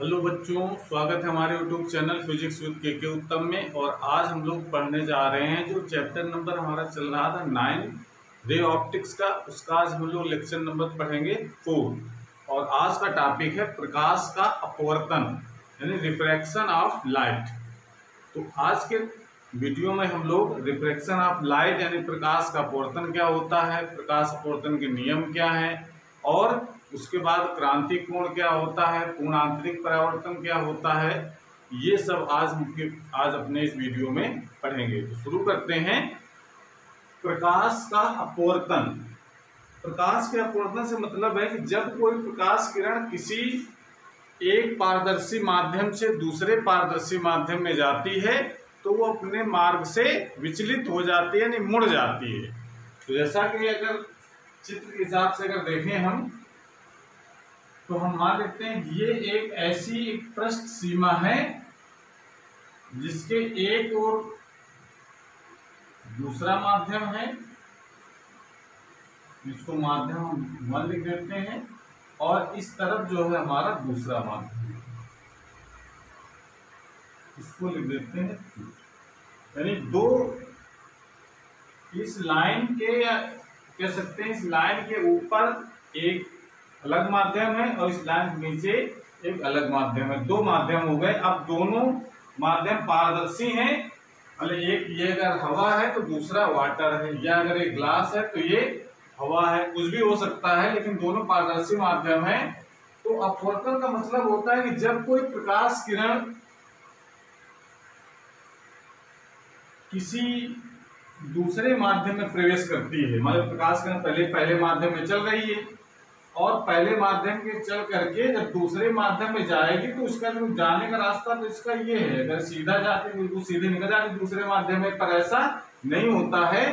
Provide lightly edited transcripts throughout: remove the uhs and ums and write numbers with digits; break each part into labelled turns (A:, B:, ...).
A: Hello बच्चों, स्वागत है हमारे यूट्यूब चैनल फिजिक्स विद के उत्तम में। और आज हम लोग पढ़ने जा रहे हैं जो चैप्टर नंबर हमारा चल रहा था 9 रे ऑप्टिक्स का, उसका आज हम लोग लेक्चर नंबर पढ़ेंगे 4। और आज का टॉपिक है प्रकाश का अपवर्तन यानी रिफ्रैक्शन ऑफ लाइट। तो आज के वीडियो में हम लोग रिफ्रैक्शन ऑफ लाइट यानी प्रकाश का अपवर्तन क्या होता है, प्रकाश अपवर्तन के नियम क्या हैं, और उसके बाद क्रांति कोण क्या होता है, पूर्ण आंतरिक परावर्तन क्या होता है, ये सब आज अपने इस वीडियो में पढ़ेंगे। तो शुरू करते हैं। प्रकाश का अपवर्तन। प्रकाश के अपवर्तन से मतलब है कि जब कोई प्रकाश किरण किसी एक पारदर्शी माध्यम से दूसरे पारदर्शी माध्यम में जाती है तो वो अपने मार्ग से विचलित हो जाती है यानी मुड़ जाती है। तो जैसा कि अगर चित्र के हिसाब से अगर देखें हम, तो हम मान लेते हैं कि ये एक ऐसी एक पृष्ठ सीमा है जिसके एक और दूसरा माध्यम है, जिसको माध्यम हम 1 लिख देते हैं, और इस तरफ जो है हमारा दूसरा माध्यम, इसको लिख देते हैं। यानी दो इस लाइन के, या कह सकते हैं इस लाइन के ऊपर एक अलग माध्यम है और इस लाइन के नीचे एक अलग माध्यम है। दो माध्यम हो गए। अब दोनों माध्यम पारदर्शी हैं। मतलब एक ये अगर हवा है तो दूसरा वाटर है, या अगर एक ग्लास है तो ये हवा है, कुछ भी हो सकता है, लेकिन दोनों पारदर्शी माध्यम है। तो अपवर्तन का मतलब होता है कि जब कोई प्रकाश किरण किसी दूसरे माध्यम में प्रवेश करती है, मतलब प्रकाश किरण पहले माध्यम में चल रही है और पहले माध्यम के चल करके जब दूसरे माध्यम में जाएगी तो उसका जो जाने का रास्ता तो इसका ये है, अगर सीधा जाती बिल्कुल सीधे निकल जाती दूसरे माध्यम में, पर ऐसा नहीं होता है।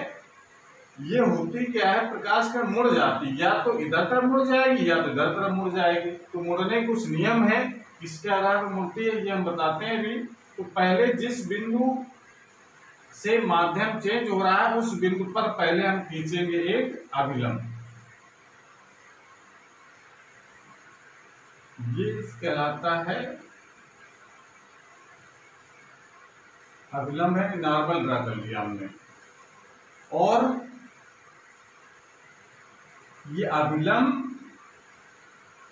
A: ये होती क्या है, प्रकाश किरण मुड़ जाती, या तो इधर तरफ मुड़ जाएगी या तो इधर तरफ मुड़ जाएगी। तो मुड़ने कुछ नियम है, किसके आधार पर मुड़ती है ये हम बताते हैं अभी। तो पहले जिस बिंदु से माध्यम चेंज हो रहा है उस बिंदु पर पहले हम खींचेंगे एक अभिलंब। ये कहलाता है अभिलंब, है नॉर्मल ड्रा कर लिया हमने। और ये अभिलंब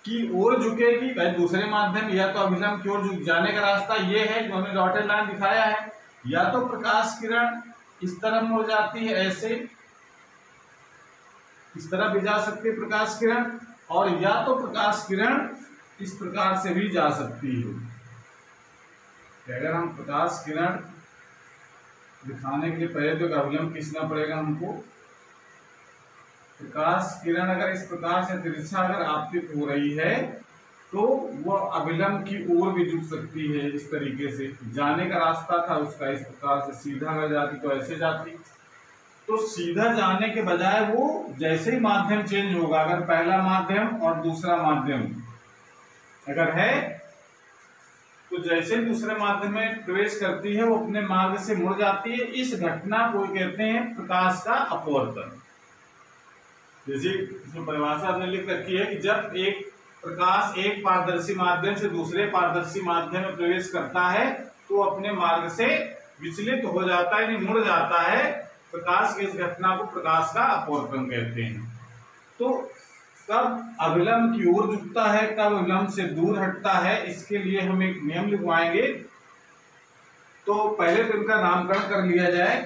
A: की ओर झुकेगी, कहीं दूसरे माध्यम, या तो अभिलंब की ओर झुक जाने का रास्ता ये है जो हमने डॉटेड लाइन दिखाया है, या तो प्रकाश किरण इस तरफ मुड़ जाती है ऐसे, इस तरफ भी जा सकती है प्रकाश किरण, और या तो प्रकाश किरण इस प्रकार से भी जा सकती है। अगर हम प्रकाश किरण दिखाने के लिए पहले तो अभिलंब खींचना पड़ेगा हमको। प्रकाश किरण अगर इस प्रकार से तिरछा अगर आपतित हो रही है तो वह अभिलंब की ओर भी झुक सकती है। इस तरीके से जाने का रास्ता था उसका, इस प्रकार से सीधा अगर जाती तो ऐसे जाती। तो सीधा जाने के बजाय वो जैसे ही माध्यम चेंज होगा, अगर पहला माध्यम और दूसरा माध्यम अगर है तो जैसे दूसरे माध्यम में प्रवेश करती है वो अपने मार्ग से मुड़ जाती है। इस घटना को कहते हैं प्रकाश का अपवर्तन। जैसे इसमें परिभाषा हमने लिख रखी है कि जब एक प्रकाश एक पारदर्शी माध्यम से दूसरे पारदर्शी माध्यम में प्रवेश करता है तो अपने मार्ग से विचलित हो जाता है यानी मुड़ जाता है। प्रकाश की इस घटना को प्रकाश का अपवर्तन कहते हैं। तो कब अभिलंब की ओर झुकता है, कब अभिलंब से दूर हटता है, इसके लिए हम एक नियम लिखवाएंगे। तो पहले तो इनका नामकरण कर लिया जाए।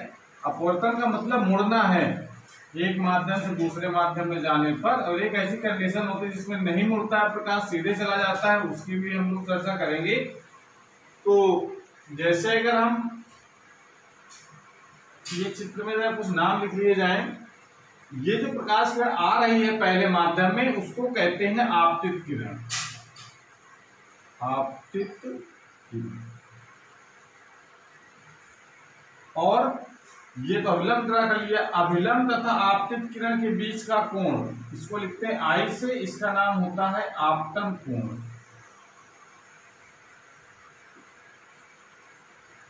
A: अपवर्तन का मतलब मुड़ना है एक माध्यम से दूसरे माध्यम में जाने पर, और एक ऐसी कंडीशन होती है जिसमें नहीं मुड़ता है, प्रकाश सीधे चला जाता है, उसकी भी हम लोग चर्चा करेंगे। तो जैसे अगर हम ये चित्र में कुछ नाम लिख लिए जाए, ये जो प्रकाश किरण आ रही है पहले माध्यम में उसको कहते हैं आपतित किरण। आपतित किरण। और ये तो अभिलंब ड्रा कर लिया। अभिलंब तथा आपतित किरण के बीच का कोण इसको लिखते हैं आई से, इसका नाम होता है आपतन कोण।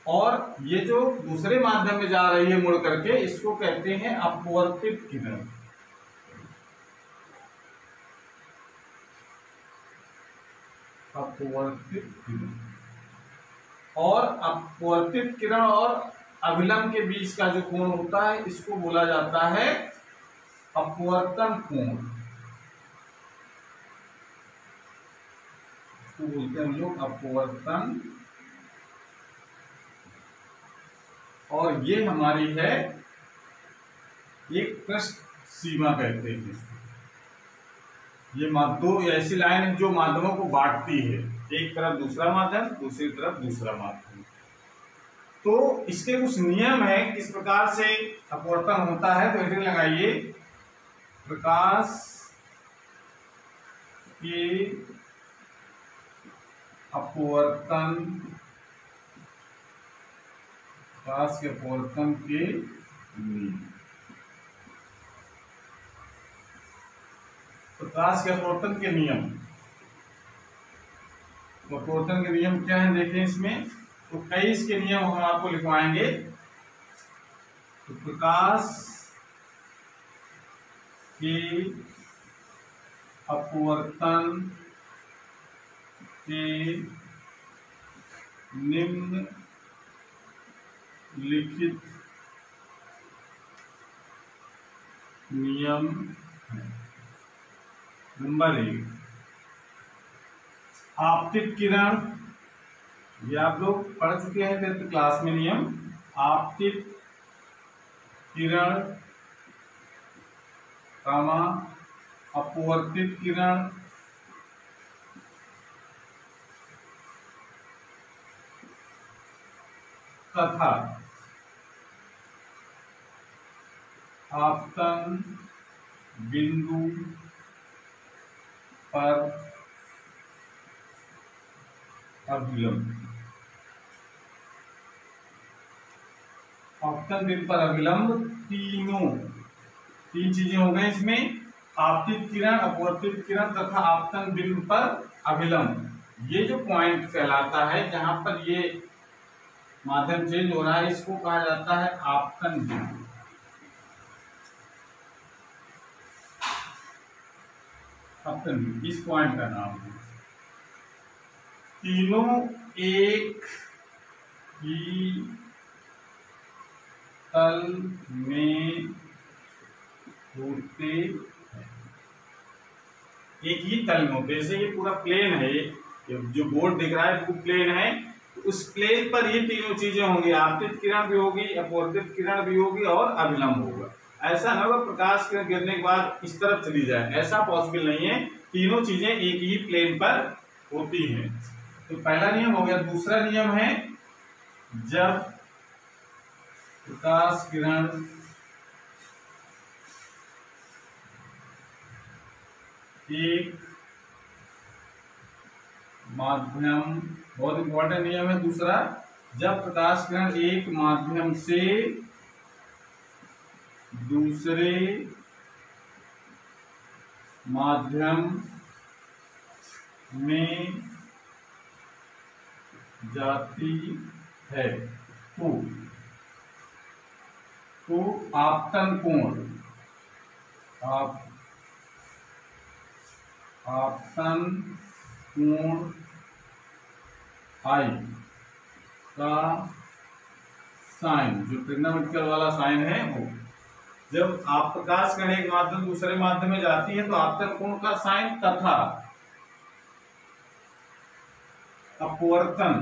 A: और ये जो दूसरे माध्यम में जा रही है मुड़ करके, इसको कहते हैं अपवर्तित किरण। अपवर्तित किरण, और अपवर्तित किरण और अभिलंब के बीच का जो कोण होता है इसको बोला जाता है अपवर्तन कोण। इसको बोलते हैं हम लोग अपवर्तन। और ये हमारी है एक पृष्ठ सीमा कहते हैं इसको। ये दो ऐसी लाइन है जो माध्यमों को बांटती है, एक तरफ दूसरा माध्यम, दूसरी तरफ दूसरा माध्यम। तो इसके कुछ नियम है किस प्रकार से अपवर्तन होता है। तो हेडिंग लगाइए, प्रकाश के अपवर्तन, प्रकाश के अपवर्तन के नियम। प्रकाश के अपवर्तन के नियम, तो अपवर्तन के नियम क्या है देखें इसमें। तो कई इसके नियम हम आपको लिखवाएंगे। तो प्रकाश के अपवर्तन के निम्नलिखित नियम है। नंबर 1, आपतित किरण, ये आप लोग पढ़ चुके हैं 10th क्लास में नियम। आपतित किरण कामा अपवर्तित किरण तथा आपतन बिंदु पर अभिलंब। आपतन बिंदु पर अभिलंब, तीन चीजें हो गई इसमें, आपतित किरण, अपवर्तित किरण तथा आपतन बिंदु पर अभिलंब। ये जो पॉइंट कहलाता है जहां पर ये माध्यम चेंज हो रहा है इसको कहा जाता है आपतन बिंदु। आपतन बिंदु इस पॉइंट का नाम है। तीनों एक ही तल में होते हैं, एक ही तल में होते। जैसे ये पूरा प्लेन है, ये जो बोर्ड दिख रहा है वो प्लेन है, तो उस प्लेन पर ये तीनों चीजें होंगी, आपतित किरण भी होगी, अपवर्तित किरण भी होगी और अभिलंब होगा। ऐसा ना होगा प्रकाश किरण गिरने के बाद इस तरफ चली जाए, ऐसा पॉसिबल नहीं है। तीनों चीजें एक ही प्लेन पर होती हैं। तो पहला नियम हो गया। दूसरा नियम है, जब प्रकाश किरण एक माध्यम, बहुत इंपॉर्टेंट नियम है दूसरा, जब प्रकाश किरण एक माध्यम से दूसरे माध्यम में जाती है तो आपतन कोण, आपतन कोण I का साइन, जो ट्रिग्नोमेट्रिकल वाला साइन है वो, जब आप प्रकाश किरण एक माध्यम दूसरे माध्यम में जाती है तो आपतन कोण का साइन तथा अपवर्तन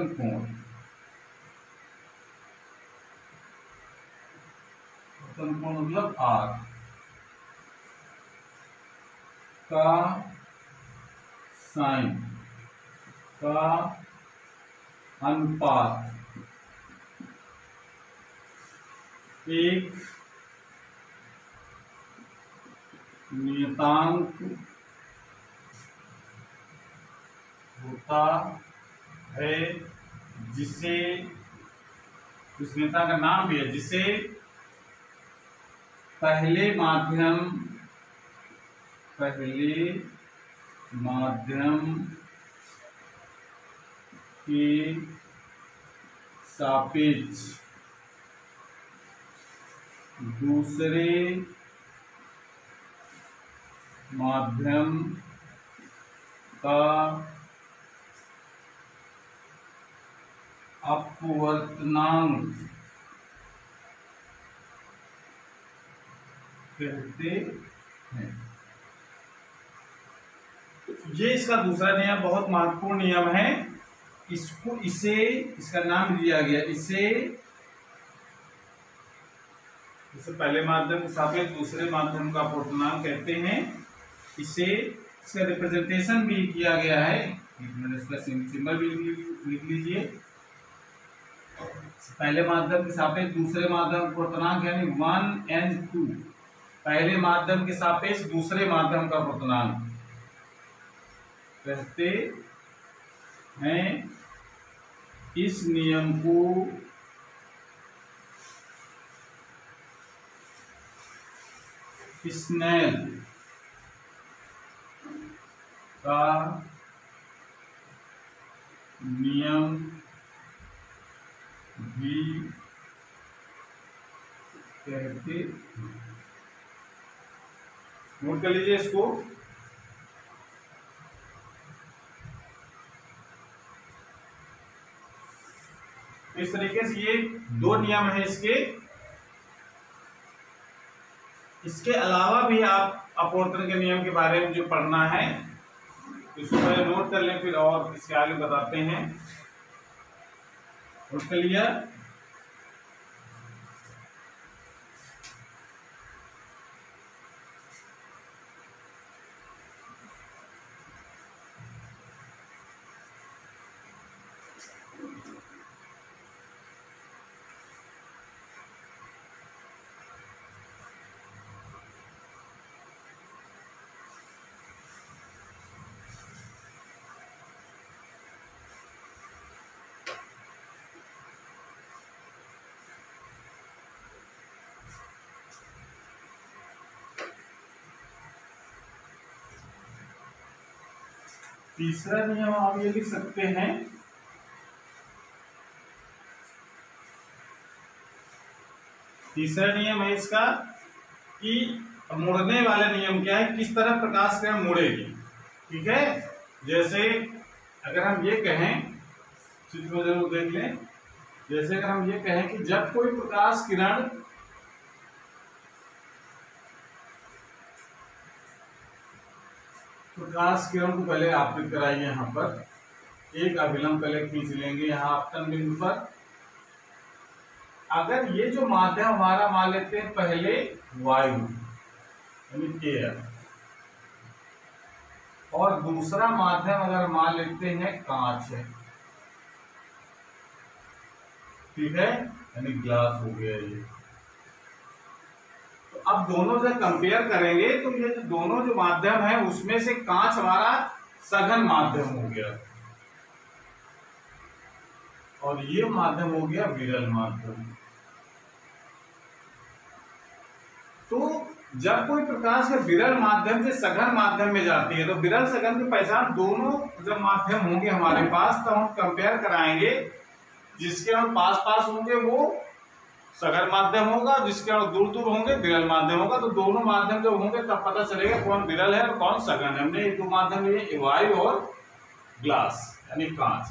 A: कोण, मतलब R का साइन का अनुपात एक नियतांक होता है, जिसे, उस नियतांक का नाम भी है, जिसे पहले माध्यम के सापेक्ष दूसरे माध्यम का अपवर्तनांक कहते हैं। ये इसका दूसरा नियम बहुत महत्वपूर्ण नियम है। इसका नाम दिया गया, इसे पहले माध्यम के सापेक्ष दूसरे माध्यम का अपवर्तनांक कहते हैं। इसका रिप्रेजेंटेशन भी किया गया है, इसका सिंबल भी लिख लीजिए। पहले माध्यम के सापेक्ष दूसरे माध्यम का अपवर्तनांक यानी 1n2, पहले माध्यम के सापेक्ष दूसरे माध्यम का अपवर्तनांक कहते हैं। इस नियम को स्नेल का नियम भी कहते हैं। नोट कर लीजिए इसको। इस तरीके से ये दो नियम है इसके अलावा भी आप अपवर्तन के नियम के बारे में जो पढ़ना है इसको पहले नोट कर लें, फिर और इसके आगे बताते हैं। नोट कर लिया। तीसरा नियम आप ये लिख सकते हैं, तीसरा नियम है इसका कि मुड़ने वाला नियम क्या है, किस तरह प्रकाश किरण मुड़ेगी। ठीक है, जैसे अगर हम ये कहें, चीज को जरूर देख लें, जैसे अगर हम ये कहें कि जब कोई प्रकाश किरण को पहले आपतित कराइए, यहाँ पर एक अभिलंब पहले खींच लेंगे यहाँ आपतन बिंदु पर। अगर ये जो माध्यम हमारा मान लेते हैं पहले वायु यानी एयर, और दूसरा माध्यम अगर मान लेते हैं कांच है, ठीक है, यानी ग्लास हो गया ये। तो अब दोनों जब कंपेयर करेंगे तो ये जो दोनों जो माध्यम है उसमें से कांच हमारा सघन माध्यम हो गया और ये माध्यम हो गया विरल माध्यम। तो जब कोई प्रकाश है विरल माध्यम से सघन माध्यम में जाती है तो विरल सघन की पहचान दोनों जब माध्यम होंगे हमारे पास तो हम कंपेयर कराएंगे, जिसके हम पास पास होंगे वो सघन माध्यम होगा, जिसके हम दूर दूर होंगे विरल माध्यम होगा। तो दोनों माध्यम जब होंगे तब पता चलेगा कौन विरल है और कौन सघन है। हमने ये दो माध्यम लिए वायु और ग्लास यानी कांच।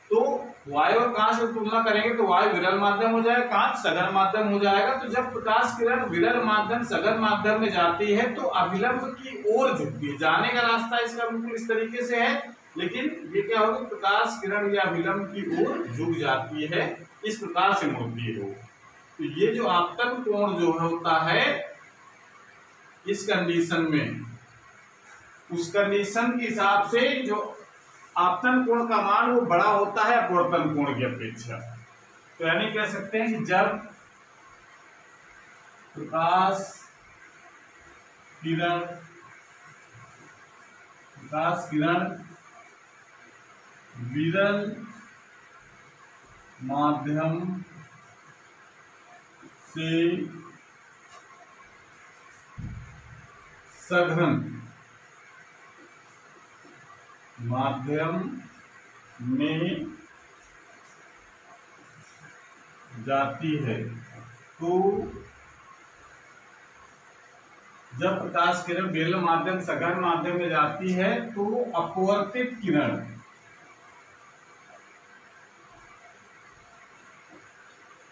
A: तो वायु और कांच की तुलना करेंगे तो वायु विरल माध्यम हो जाएगा, कांच सघन माध्यम हो जाएगा। तो जब प्रकाश किरण विरल माध्यम सघन माध्यम में जाती है तो अभिलंब की ओर झुकती है। जाने का रास्ता इसका बिल्कुल इस तरीके से है, लेकिन ये क्या होगा, प्रकाश किरण या अभिलंब की ओर झुक जाती है, इस प्रकार से मुड़ती है। तो ये जो आपतन कोण जो होता है इस कंडीशन में, उस कंडीशन के हिसाब से जो आपतन कोण का मान वो बड़ा होता है अपवर्तन कोण की अपेक्षा। तो यानी कह सकते हैं कि जब प्रकाश किरण विरल माध्यम से सघन माध्यम में जाती है तो जब प्रकाश किरण विरल माध्यम सघन माध्यम में जाती है तो अपवर्तित किरण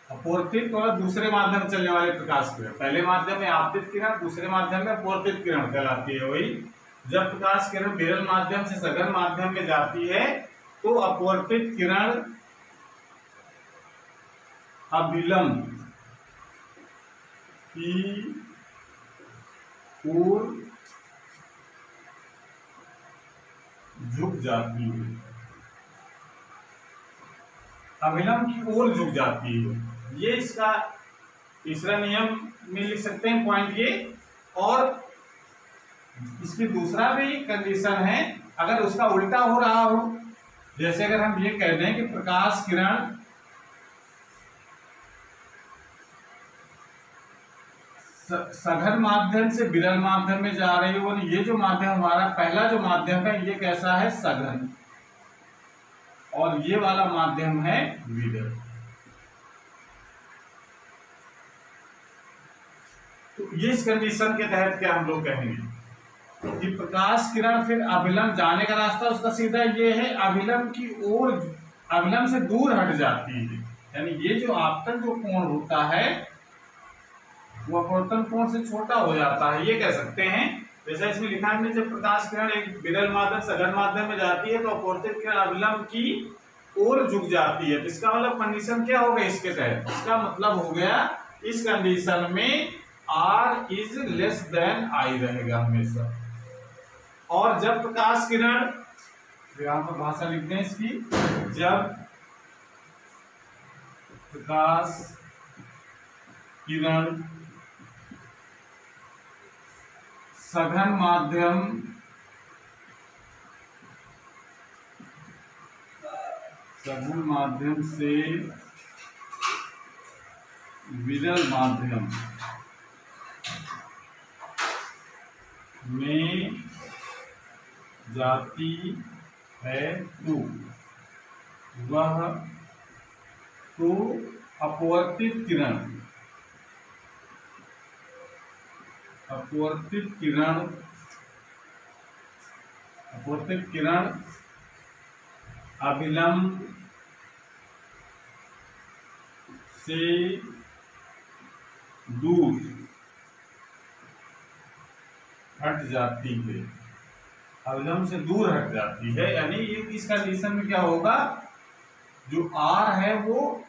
A: अपवर्तित और दूसरे माध्यम में चलने वाले प्रकाश किरण, पहले माध्यम में आपतित किरण, दूसरे माध्यम में अपवर्तित किरण कहलाती है। वही जब प्रकाश किरण विरल माध्यम से सघन माध्यम में जाती है तो अपवर्तित किरण अभिलंब की ओर झुक जाती है, अभिलंब की ओर झुक जाती है। ये इसका तीसरा नियम में लिख सकते हैं पॉइंट ये। और इसकी दूसरा भी कंडीशन है, अगर उसका उल्टा हो रहा हो, जैसे अगर हम ये कह दें कि प्रकाश किरण सघन माध्यम से विरल माध्यम में जा रही हो, ये जो माध्यम हमारा पहला जो माध्यम है ये कैसा है, सघन, और ये वाला माध्यम है विरल। तो ये इस कंडीशन के तहत क्या हम लोग कहेंगे कि प्रकाश किरण फिर अभिलंब जाने का रास्ता उसका सीधा ये है, अभिलंब की ओर, अभिलंब से दूर हट जाती है। यानी ये जो आपतन जो कोण होता है वो अपवर्तन कोण से छोटा हो जाता है, ये कह सकते हैं। जैसा इसमें लिखा है, जब प्रकाश किरण एक विरल माध्यम सघन माध्यम में जाती है तो अपवर्तित किरण अभिलंब की ओर झुक जाती है। इसका मतलब कंडीशन क्या हो गया इसके तहत, इसका मतलब हो गया इस कंडीशन में R is less than I रहेगा हमेशा। और जब प्रकाश किरण, यहां पर भाषा लिखते हैं इसकी, जब प्रकाश किरण सघन माध्यम से विरल माध्यम में जाती है तो वह तो अपवर्तित किरण अभिलंब से दूर हट जाती है, अभिलंब से दूर हट जाती है। यानी इस कंडीशन में क्या होगा, जो R है वो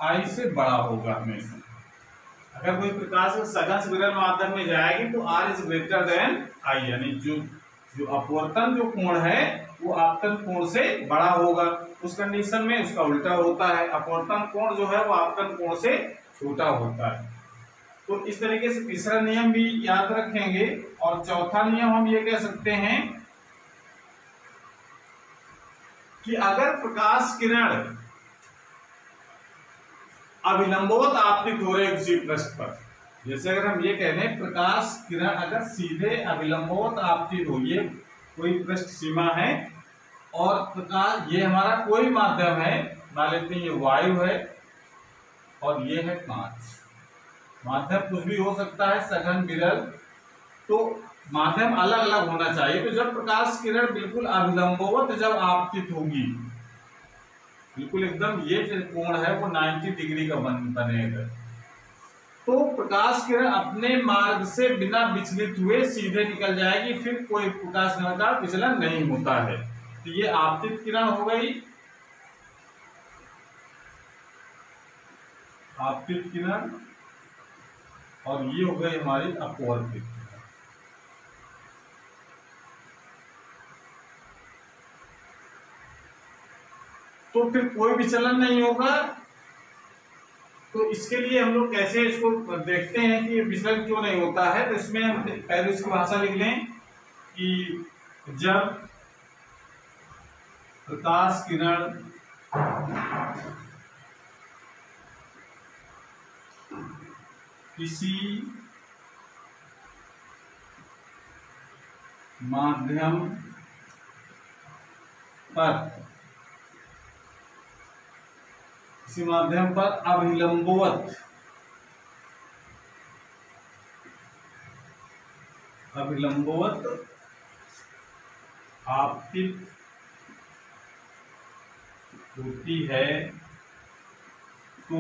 A: I से बड़ा होगा हमेशा। अगर कोई प्रकाश सघन से विरल माध्यम में जाएगी तो R is greater than I, यानी जो अपवर्तन जो कोण है वो आपतन कोण से बड़ा होगा। उस कंडीशन में उसका उल्टा होता है, अपवर्तन कोण जो है वो आपतन कोण से छोटा होता है। तो इस तरीके से तीसरा नियम भी याद रखेंगे। और चौथा नियम हम ये कह सकते हैं कि अगर प्रकाश किरण अभिलंबवत आपतित हो रहे किसी पृष्ठ पर, जैसे अगर हम ये कह दें प्रकाश किरण अगर सीधे अभिलंबवत आपतित हो, ये कोई पृष्ठ सीमा है और प्रकाश ये हमारा कोई माध्यम है, मान लेते हैं ये वायु है और ये है कांच। माध्यम कुछ भी हो सकता है, सघन विरल, तो माध्यम अलग अलग होना चाहिए। तो जब प्रकाश किरण बिल्कुल अभिलंबवत जब आपतित होगी, बिल्कुल एकदम ये जो कोण है वो 90 डिग्री का बनेगा, तो प्रकाश किरण अपने मार्ग से बिना विचलित हुए सीधे निकल जाएगी, फिर कोई प्रकाश किरण का विचलन नहीं होता है। तो ये आपतित किरण हो गई, आपतित किरण, और ये हो गई हमारी अपवर्तित किरण। तो फिर कोई विचलन नहीं होगा। तो इसके लिए हम लोग कैसे इसको देखते हैं कि विचलन क्यों नहीं होता है। तो इसमें हम पहले इसकी भाषा लिख लें कि जब प्रकाश किरण किसी माध्यम पर अभिलंबवत आपतित होती है तो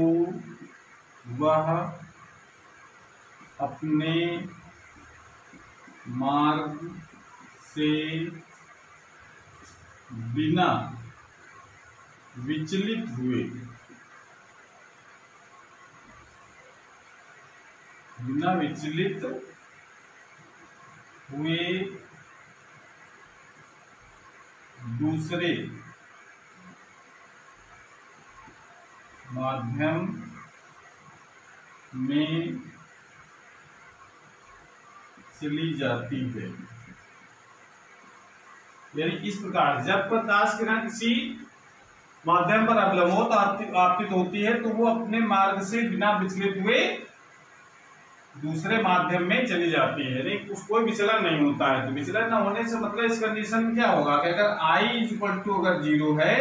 A: वह अपने मार्ग से बिना विचलित हुए दूसरे माध्यम में चली जाती है। यानी इस प्रकार जब प्रकाश किरण किसी माध्यम पर अभिलंबवत आपतित होती है तो वो अपने मार्ग से बिना विचलित हुए दूसरे माध्यम में चली जाती है, यानी कोई विचलन नहीं होता है। तो विचलन न होने से मतलब इस कंडीशन में क्या होगा कि अगर I इक्वल टू अगर 0 है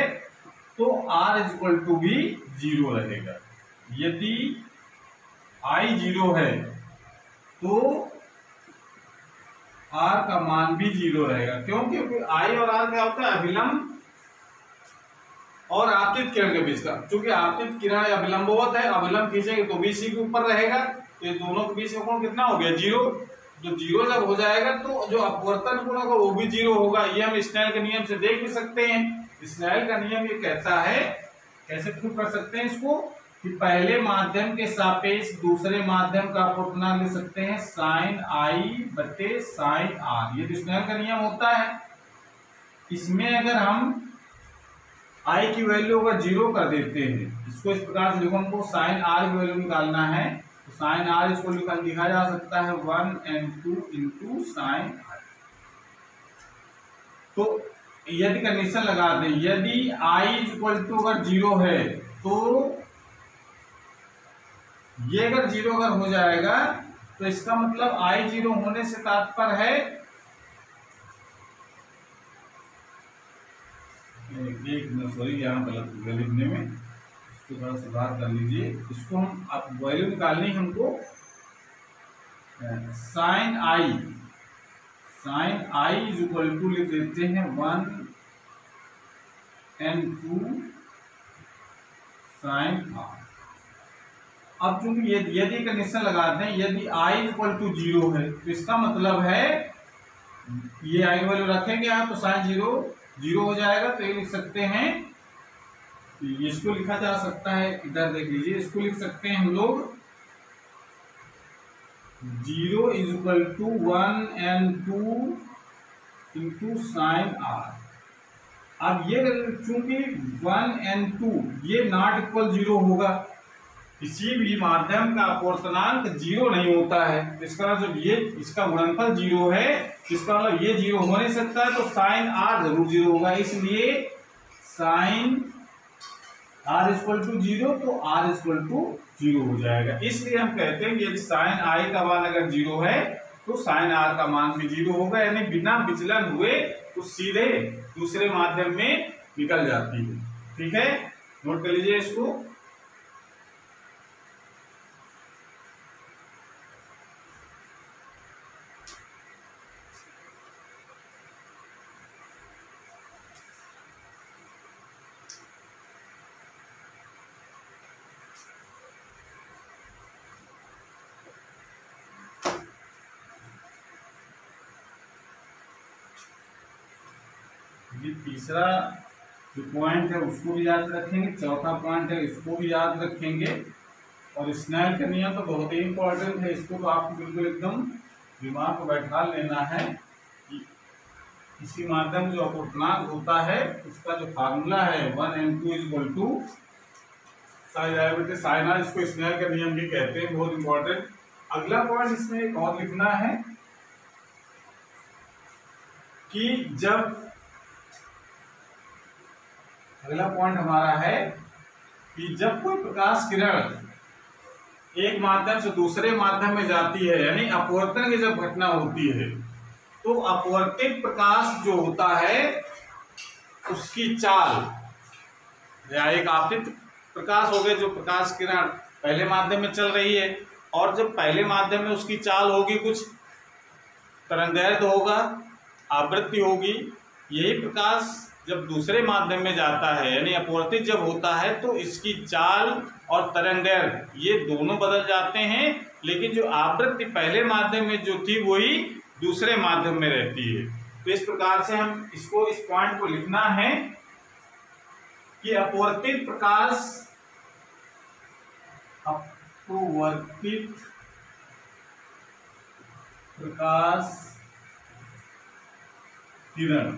A: तो R इक्वल टू भी 0 रहेगा। यदि I 0 है तो R का मान भी 0 रहेगा। क्योंकि I और R क्या होता है? अभिलंब और आपतित किरण के बीच का। चूंकि आपतित किरण अभिलंबवत है, अभिलंब खींचेंगे तो BC के ऊपर रहेगा, तो ये दोनों के बीच का कोण कितना हो गया? 0। जो 0 जब हो जाएगा तो जो अपवर्तन कोण होगा वो भी 0 होगा। ये हम स्नेल के नियम से देख भी सकते हैं। स्नेल का नियम ये कहता है, कैसे प्रूव कर सकते हैं इसको, कि पहले माध्यम के सापेक्ष दूसरे माध्यम का अपवर्तनांक लिख सकते हैं sin I बटे sin R। ये स्नेल का नियम होता है। इसमें अगर हम I की वैल्यू अगर 0 कर देते हैं, इसको इस प्रकार से लिखो, हमको sin R की वैल्यू निकालना है, तो sin R इसको लिखा जा सकता है 1n2 इंटू sin R। तो यदि कंडीशन लगा दें, यदि I इक्वल टू अगर 0 है तो ये अगर 0 अगर हो जाएगा तो इसका मतलब I 0 होने से तात्पर्य है, एक मिनट सॉरी यहाँ गलत लिखने में, इसको थोड़ा सुधार कर लीजिए। इसको हम अब वैल्यू निकालनी है हमको, sine i is equal to लिख देते हैं 1n2 sin R। अब चूंकि यदि कंडीशन लगाते हैं, यदि I इक्वल टू 0 है तो इसका मतलब है ये I की वैल्यू रखेंगे यहाँ तो साइन 0 हो जाएगा। तो ये लिख सकते हैं, इसको लिखा जा सकता है, इधर देख लीजिए, इसको लिख सकते हैं हम लोग 0 is equal to 1n2 into sine R। अब ये चूंकि 1n2 ये नॉट इक्वल 0 होगा, किसी भी माध्यम का अपवर्तनांक 0 नहीं होता है। इसका मतलब जब ये इसका गुणनफल 0 है, इसका मतलब ये 0 हो नहीं सकता है, तो साइन R जरूर 0 होगा। इसलिए साइन R इक्वल टू 0 तो R इक्वल टू 0 हो जाएगा। इसलिए हम कहते हैं कि यदि साइन I का मान अगर 0 है तो साइन R का मान भी 0 होगा, यानी बिना विचलन हुए तो सीधे दूसरे माध्यम में निकल जाती है। ठीक है, नोट कर लीजिए इसको। तीसरा जो पॉइंट है उसको भी याद रखेंगे, चौथा पॉइंट है इसको भी याद रखेंगे। और स्नेल का नियम तो बहुत ही इंपॉर्टेंट है, इसको तो आपको बिल्कुल एकदम दिमाग को बैठा लेना है कि किसी माध्यम जो अपवर्तनांक होता है उसका जो फार्मूला है 1n2 equal to sine I बटे साइन R, इसको स्नेल का नियम भी कहते हैं, बहुत इंपॉर्टेंट। अगला पॉइंट इसमें एक और लिखना है कि जब अगला पॉइंट हमारा है कि जब कोई प्रकाश किरण एक माध्यम से दूसरे माध्यम में जाती है, यानी अपवर्तन की जब घटना होती है, तो अपवर्तित प्रकाश जो होता है उसकी चाल, या एक आपतित प्रकाश हो गया जो प्रकाश किरण पहले माध्यम में चल रही है, और जब पहले माध्यम में उसकी चाल होगी कुछ
B: तरंगदैर्घ्य होगा, आवृत्ति होगी। यही प्रकाश जब दूसरे माध्यम में जाता है यानी अपवर्तित जब होता है तो इसकी चाल और तरंगदैर्घ्य ये दोनों बदल जाते हैं, लेकिन जो आवृत्ति पहले माध्यम में जो थी वही दूसरे माध्यम में रहती है। तो इस प्रकार से हम इसको, इस पॉइंट को लिखना है कि अपवर्तित प्रकाश किरण,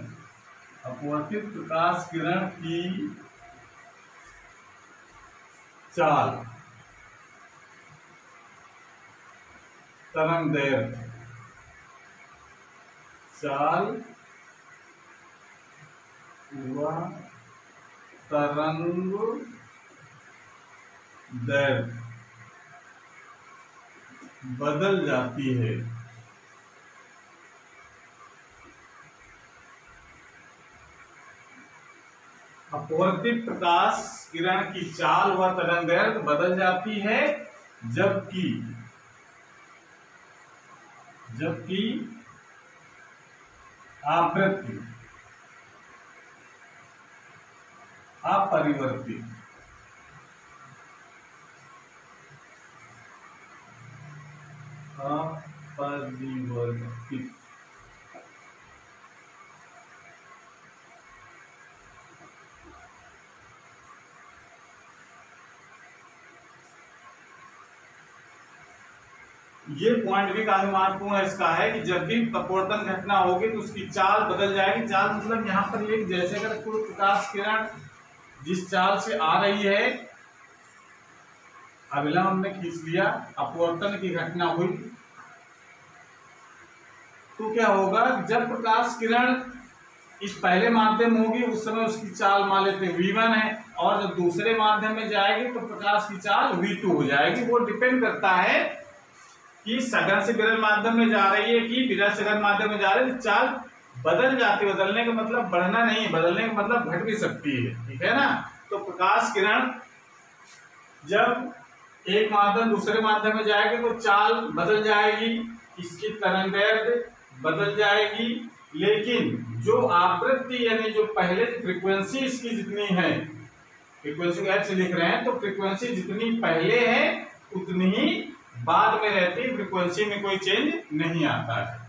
B: अपवर्तित प्रकाश किरण की चाल, तरंगदैर्घ्य, चाल व तरंगदैर्घ्य बदल जाती है। अपवर्तित प्रकाश किरण की चाल व तरंगदैर्घ्य बदल जाती है जबकि आवृत्ति अपरिवर्तित ये पॉइंट भी काफी महत्वपूर्ण इसका है कि जब भी अपवर्तन घटना होगी तो उसकी चाल बदल जाएगी। चाल मतलब यहाँ पर ये जैसे अगर कोई प्रकाश किरण जिस चाल से आ रही है, अभिलंब हमने खींच लिया, अपवर्तन की घटना हुई, तो क्या होगा, जब प्रकाश किरण इस पहले माध्यम होगी उस समय उसकी चाल मान लेते v1 है, और जब दूसरे माध्यम में जाएगी तो प्रकाश की चाल v2 हो जाएगी। वो डिपेंड करता है कि सघन से विरल माध्यम में जा रही है कि विरल सघन माध्यम में जा रही है। चाल बदल जाती है, बदलने का मतलब बढ़ना नहीं है, बदलने का मतलब घट भी सकती है, ठीक है ना। तो प्रकाश किरण जब एक माध्यम दूसरे माध्यम में जाएगी तो चाल बदल जाएगी, इसकी तरंगदैर्घ्य बदल जाएगी, लेकिन जो आवृत्ति यानी जो पहले फ्रीक्वेंसी इसकी जितनी है, फ्रीक्वेंसी को एच लिख रहे हैं, तो फ्रीक्वेंसी जितनी पहले है उतनी ही बाद में रहती है, फ्रीक्वेंसी में कोई चेंज नहीं आता है।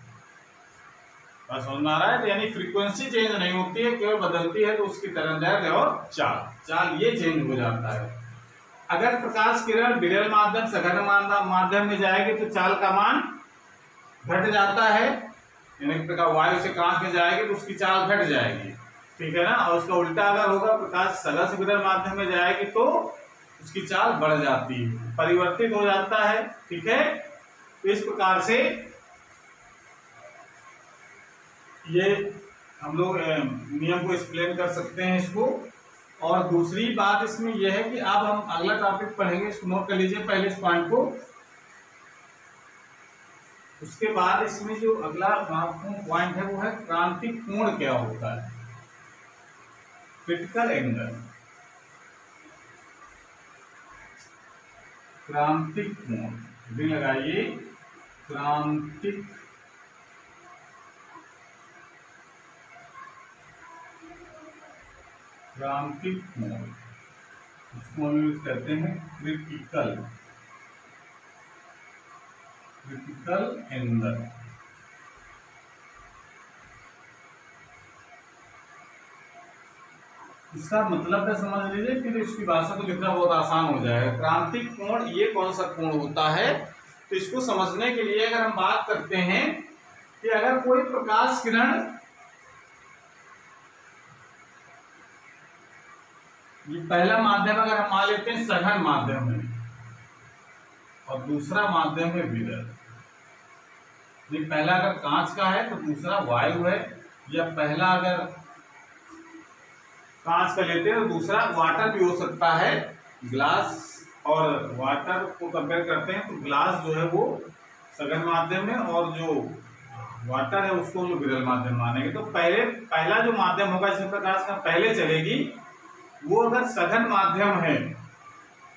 B: बस समझ में आ रहा है। तो यानी फ्रीक्वेंसी चेंज नहीं होती है, केवल बदलती है तो उसकी तरंगदैर्घ्य और चाल ये चेंज हो जाता है। अगर प्रकाश किरण विरल माध्यम सघन माध्यम में जाएगी तो चाल का मान घट जाता है, यानी प्रकाश वायु से कांच में जाएगी तो उसकी चाल घट जाएगी, ठीक है ना। और उसका उल्टा अगर होगा, प्रकाश सघन से विरल माध्यम में जाएगी तो उसकी चाल बढ़ जाती है, परिवर्तित हो जाता है, ठीक है। तो इस प्रकार से ये हम लोग नियम को एक्सप्लेन कर सकते हैं इसको। और दूसरी बात इसमें यह है कि अब हम अगला टॉपिक पढ़ेंगे, इसको नोट कर लीजिए पहले इस पॉइंट को। उसके बाद इसमें जो अगला महत्वपूर्ण पॉइंट है वो है क्रांतिक कोण क्या होता है, क्रिटिकल एंगल। क्रांतिक कोण भी लगाइए, क्रांतिक कोण, इसको हम यूज करते हैं क्रिटिकल एंगल। इसका मतलब समझ लीजिए, फिर इसकी भाषा को लिखना बहुत आसान हो जाएगा। क्रांतिक कोण ये कौन सा कोण होता है, तो इसको समझने के लिए अगर हम बात करते हैं कि अगर कोई प्रकाश किरण, ये पहला माध्यम अगर हम मान लेते हैं सघन माध्यम है और दूसरा माध्यम है विरल, ये पहला अगर कांच का है तो दूसरा वायु है, या पहला अगर कांच का लेते हैं तो दूसरा वाटर भी हो सकता है, ग्लास और वाटर को कंपेयर करते हैं तो ग्लास जो है वो सघन माध्यम में और जो वाटर है उसको हम विरल माध्यम मानेंगे। तो पहला जो माध्यम होगा जिसमें प्रकाश का पहले चलेगी वो अगर सघन माध्यम है,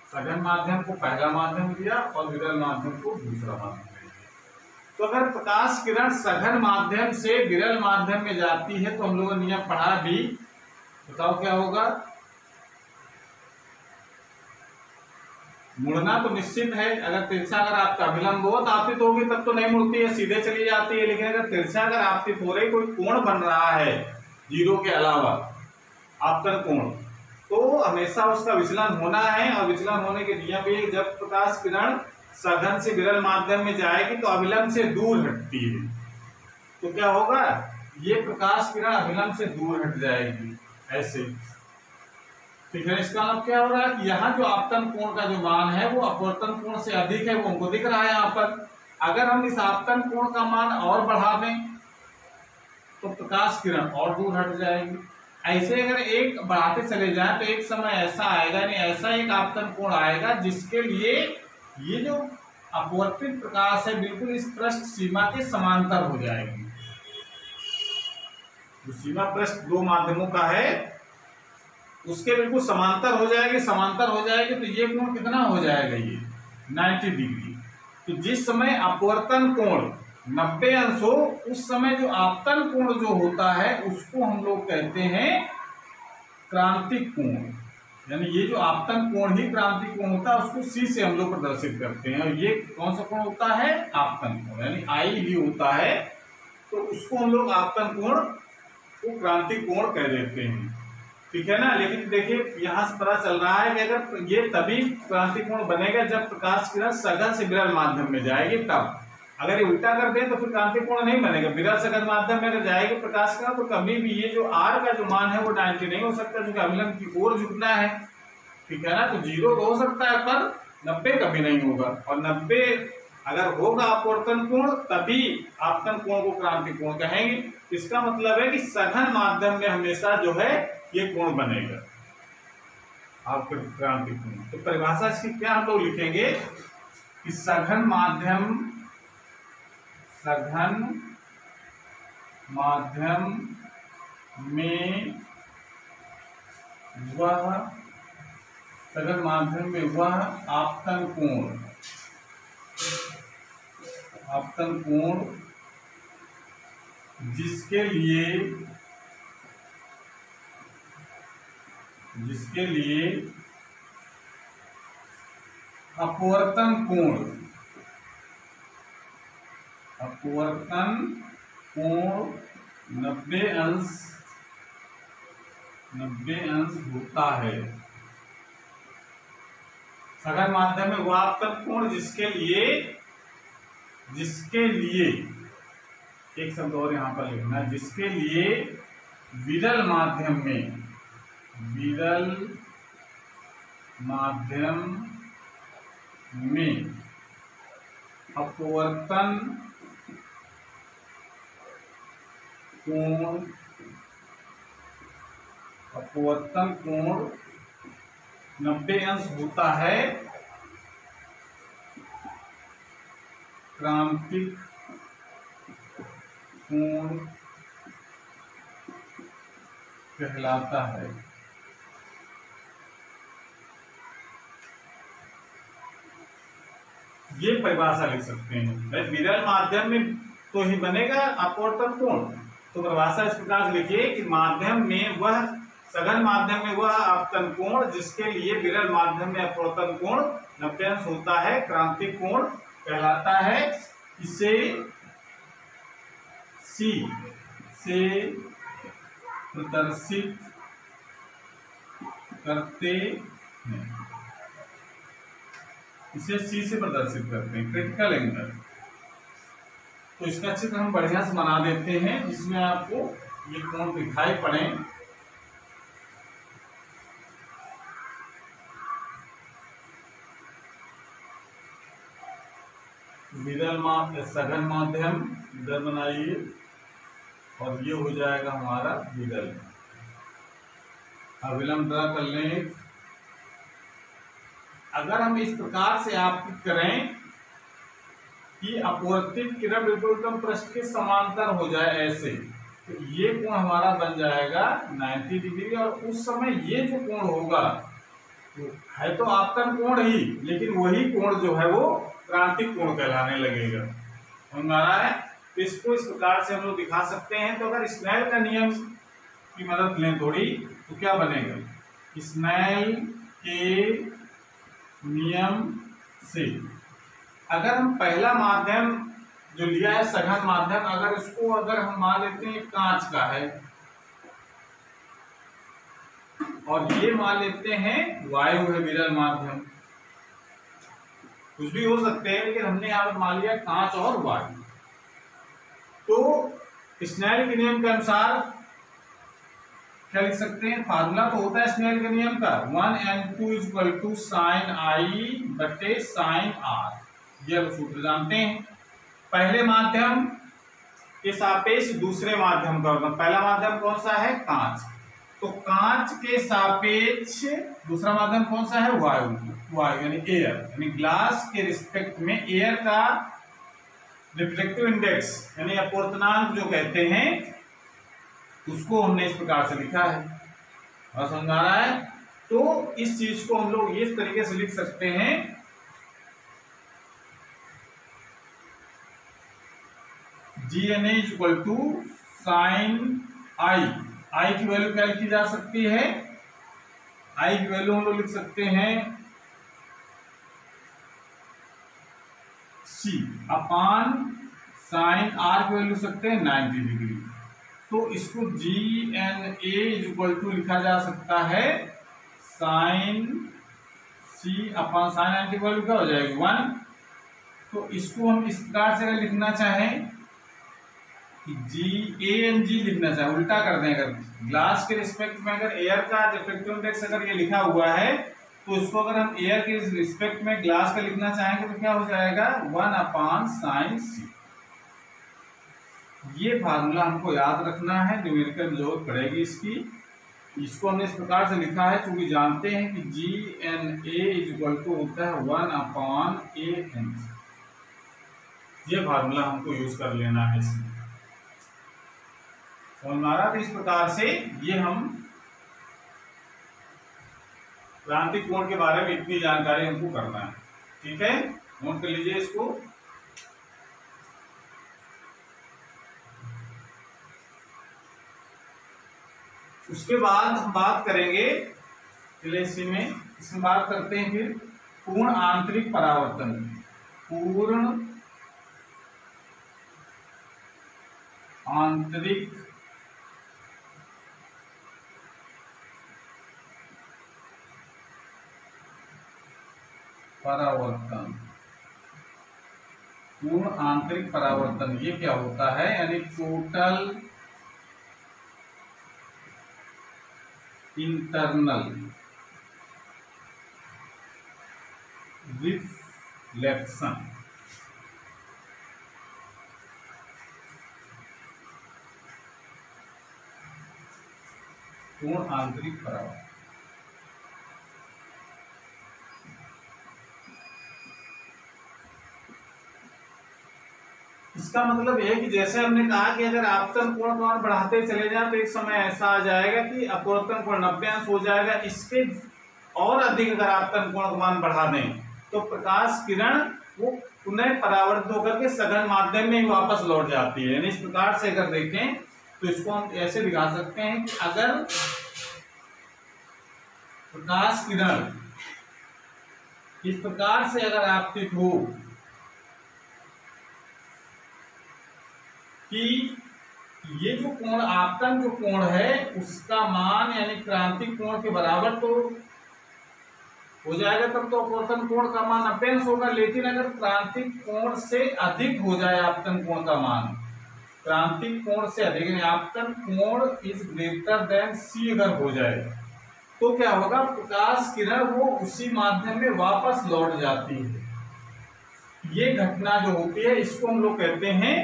B: सघन माध्यम को पहला माध्यम दिया और विरल माध्यम को दूसरा माध्यम दिया। तो अगर प्रकाश किरण सघन माध्यम से विरल माध्यम में जाती है तो हम लोगों ने नियम पढ़ा भी, बताओ क्या होगा? मुड़ना तो निश्चित है, अगर तिरछा अगर आपका अभिलंब बहुत आपतित होगी तब तो नहीं मुड़ती है, सीधे चली जाती है। लेकिन अगर तिरछा अगर आपतित हो रही, कोई कोण बन रहा है जीरो के अलावा आपतन कोण, तो हमेशा उसका विचलन होना है। और विचलन होने के नियम भी, जब प्रकाश किरण सघन से विरल माध्यम में जाएगी तो अभिलंब से दूर हटती है, तो क्या होगा? ये प्रकाश किरण अभिलंब से दूर हट जाएगी ऐसे। ठीक है, इसका मतलब क्या हो रहा है कि यहाँ जो आपतन कोण का जो मान है वो अपवर्तन कोण से अधिक है, वो हमको दिख रहा है यहाँ पर। अगर हम इस आपतन कोण का मान और बढ़ा दें तो प्रकाश किरण और दूर हट जाएगी। ऐसे अगर एक बढ़ाते चले जाएं तो एक समय ऐसा आएगा, यानी ऐसा एक आपतन कोण आएगा जिसके लिए ये जो अपवर्तित प्रकाश है बिल्कुल इस पृष्ठ सीमा के समांतर हो जाएगी। जो सीमा पृष्ठ दो माध्यमों का है उसके बिल्कुल समांतर हो जाएगी। समांतर हो जाएगी तो ये कोण कितना हो जाएगा? ये 90 डिग्री। तो जिस समय अपवर्तन कोण 90 अंश हो, उस समय जो आपतन कोण जो होता है उसको हम लोग कहते हैं क्रांतिक कोण। यानी ये जो आपतन कोण ही क्रांतिक कोण होता है, उसको C से हम लोग प्रदर्शित करते हैं। और ये कौन सा कोण होता है? आपतन कोण, यानी I भी होता है, तो उसको हम लोग आपतन कोण को क्रांतिक कोण कह देते हैं। ठीक है ना। लेकिन देखिए यहाँ से पता चल रहा है कि अगर ये तभी क्रांतिक कोण बनेगा जब प्रकाश किरण सघन से विरल माध्यम में जाएगी तब। अगर ये उल्टा कर दें तो फिर क्रांतिक कोण नहीं बनेगा। विरल सघन माध्यम में अगर जाएगी प्रकाश किरण तो कभी भी ये जो R का जो मान है वो 90 नहीं हो सकता, क्योंकि अभिलंब की ओर झुकना है। ठीक है ना। तो 0 तो हो सकता है पर 90 कभी नहीं होगा। और 90 अगर होगा अपवर्तन कोण तभी आपतन कोण को क्रांतिक कोण कहेंगे। इसका मतलब है कि सघन माध्यम में हमेशा जो है ये कोण बनेगा आपका क्रांतिक कोण। तो परिभाषा इसकी क्या हम लोग लिखेंगे कि सघन माध्यम में वह आपतन कोण जिसके लिए अपवर्तन कोण 90 अंश होता है। सघन माध्यम में वह आपतन कोण जिसके लिए एक शब्द और यहाँ पर लिखना, जिसके लिए विरल माध्यम में अपवर्तन कोण 90 अंश होता है, क्रांतिक कोण कहलाता है। ये परिभाषा लिख सकते हैं। विरल माध्यम में तो ही बनेगा अपवर्तन कोण। तो परिभाषा इस प्रकार लिखिए कि सघन माध्यम में वह आपतन कोण जिसके लिए विरल माध्यम में अपवर्तन कोण 90 अंश होता है, क्रांतिक कोण कहलाता है। इसे C से प्रदर्शित करते हैं। इसे C से प्रदर्शित करते हैं, क्रिटिकल एंगल। तो इसका चित्र हम बढ़िया से बना देते हैं जिसमें आपको ये कोण दिखाई पड़े। सघन माध्यम इधर बनाइए और ये हो जाएगा हमारा विरल। अभिलंब ड्रा कर लें। अगर हम इस प्रकार से आपतित करें कि अपवर्तित किरण बिल्कुल पृष्ठ के समांतर हो जाए ऐसे, तो ये कोण हमारा बन जाएगा 90 डिग्री। और उस समय ये जो कोण होगा तो है तो आपतन कोण ही, लेकिन वही कोण जो है वो क्रांतिक कोण कहलाने लगेगा। समझ आ रहा है? तो इसको इस प्रकार से हम लोग दिखा सकते हैं। तो अगर स्नेल का नियम की मदद लें थोड़ी, तो क्या बनेगा? स्नेल के नियम से अगर हम पहला माध्यम जो लिया है सघन माध्यम, अगर इसको अगर हम मान लेते हैं कांच का है और ये मान लेते हैं वायु है विरल माध्यम, कुछ भी हो सकते हैं, लेकिन हमने यहाँ पर मान लिया कांच और वायु। तो स्नेल के नियम के अनुसार क्या लिख सकते हैं? फार्मूला तो होता है स्नेल के नियम का 1n2 = sin I बटे sin R, ये हम सूत्र जानते हैं। पहले माध्यम के सापेक्ष दूसरे माध्यम का, पहला माध्यम कौन सा है? कांच। तो कांच के सापेक्ष दूसरा माध्यम कौन सा है? वायु। वायु यानी एयर, यानी ग्लास के रिस्पेक्ट में एयर का रिफ्लेक्टिव इंडेक्स यानी अपवर्तनांक जो कहते हैं, उसको हमने इस प्रकार से लिखा है। और समझ आ रहा है? तो इस चीज को हम लोग इस तरीके से लिख सकते हैं, GNA = sin I। I की वैल्यू क्या लिखी जा सकती है? I की वैल्यू हम लोग लिख सकते हैं C अपान sin R की वैल्यू सकते हैं 90 डिग्री। तो इसको GNA = लिखा जा सकता है sin C अपान sin 90 की वैल्यू क्या हो जाएगी? 1। तो इसको हम इस प्रकार से अगर लिखना चाहें कि GANG लिखना चाहे, उल्टा कर दें, अगर ग्लास के रिस्पेक्ट में अगर एयर का रिफ्लेक्टिव इंडेक्स अगर ये लिखा हुआ है, तो इसको अगर हम एयर के रिस्पेक्ट में ग्लास का लिखना चाहेंगे तो क्या हो जाएगा? 1/sin C। ये फार्मूला हमको याद रखना है, न्यूमेरिकल जरूरत पड़ेगी इसकी। इसको हमने इस प्रकार से लिखा है क्योंकि जानते हैं कि GNA = होता है 1/AN। ये फार्मूला हमको यूज कर लेना है इसमें। समझ आ रहा? तो इस प्रकार से ये हम क्रांतिक कोण के बारे में इतनी जानकारी हमको करना है। ठीक है, नोट कर लीजिए इसको। उसके बाद हम बात करेंगे, चलिए इसमें बात करते हैं फिर पूर्ण आंतरिक परावर्तन। पूर्ण आंतरिक परावर्तन। पूर्ण आंतरिक परावर्तन ये क्या होता है? यानी टोटल इंटरनल रिफ्लेक्शन। पूर्ण आंतरिक परावर्तन इसका मतलब यह है कि जैसे हमने कहा कि अगर आपतन कोण को बढ़ाते चले जाए तो एक समय ऐसा आ जाएगा कि अपवर्तन कोण 90 अंश हो जाएगा। इसके और अधिक अगर आपतन कोण का मान बढ़ा दें तो प्रकाश किरण वो पुनः परावर्तित होकर के सघन माध्यम में ही वापस लौट जाती है। यानी इस प्रकार से अगर देखें तो इसको हम ऐसे दिखा सकते हैं कि अगर प्रकाश किरण इस प्रकार से अगर आपतित हो कि ये जो कोण आपतन जो कोण है उसका मान यानी क्रांतिक कोण के बराबर तो हो जाएगा, तब तो अपवर्तन कोण का मान 90 अंश होगा। लेकिन अगर क्रांतिक कोण से अधिक हो जाए आपतन कोण का मान, क्रांतिक कोण से अधिक यानी आपतन कोण इज ग्रेटर देन C अगर हो जाए तो क्या होगा? प्रकाश किरण वो उसी माध्यम में वापस लौट जाती है। ये घटना जो होती है इसको हम लोग कहते हैं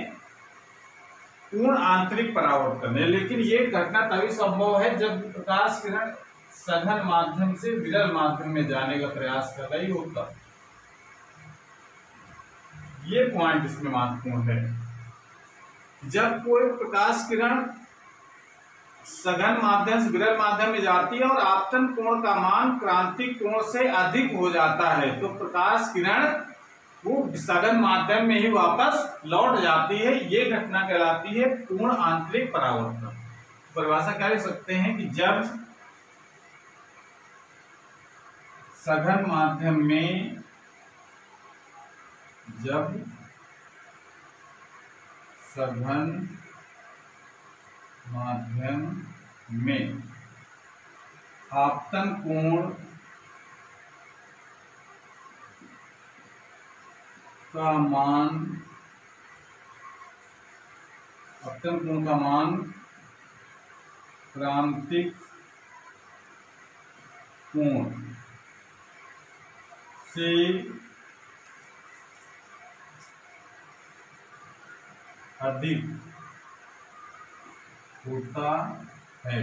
B: पूर्ण आंतरिक परावर्तन है। लेकिन ये घटना तभी संभव है जब प्रकाश किरण सघन माध्यम से विरल माध्यम में जाने का प्रयास कर रही होता। ये पॉइंट इसमें महत्वपूर्ण है। जब कोई प्रकाश किरण सघन माध्यम से विरल माध्यम में जाती है और आपतन कोण का मान क्रांतिक कोण से अधिक हो जाता है तो प्रकाश किरण
A: वो सघन माध्यम में ही वापस लौट जाती है। ये घटना कहलाती है पूर्ण आंतरिक परावर्तन। परिभाषा क्या लिख सकते हैं कि जब सघन माध्यम में आपतन कोण का मान क्रांतिक कोण से अधिक होता है।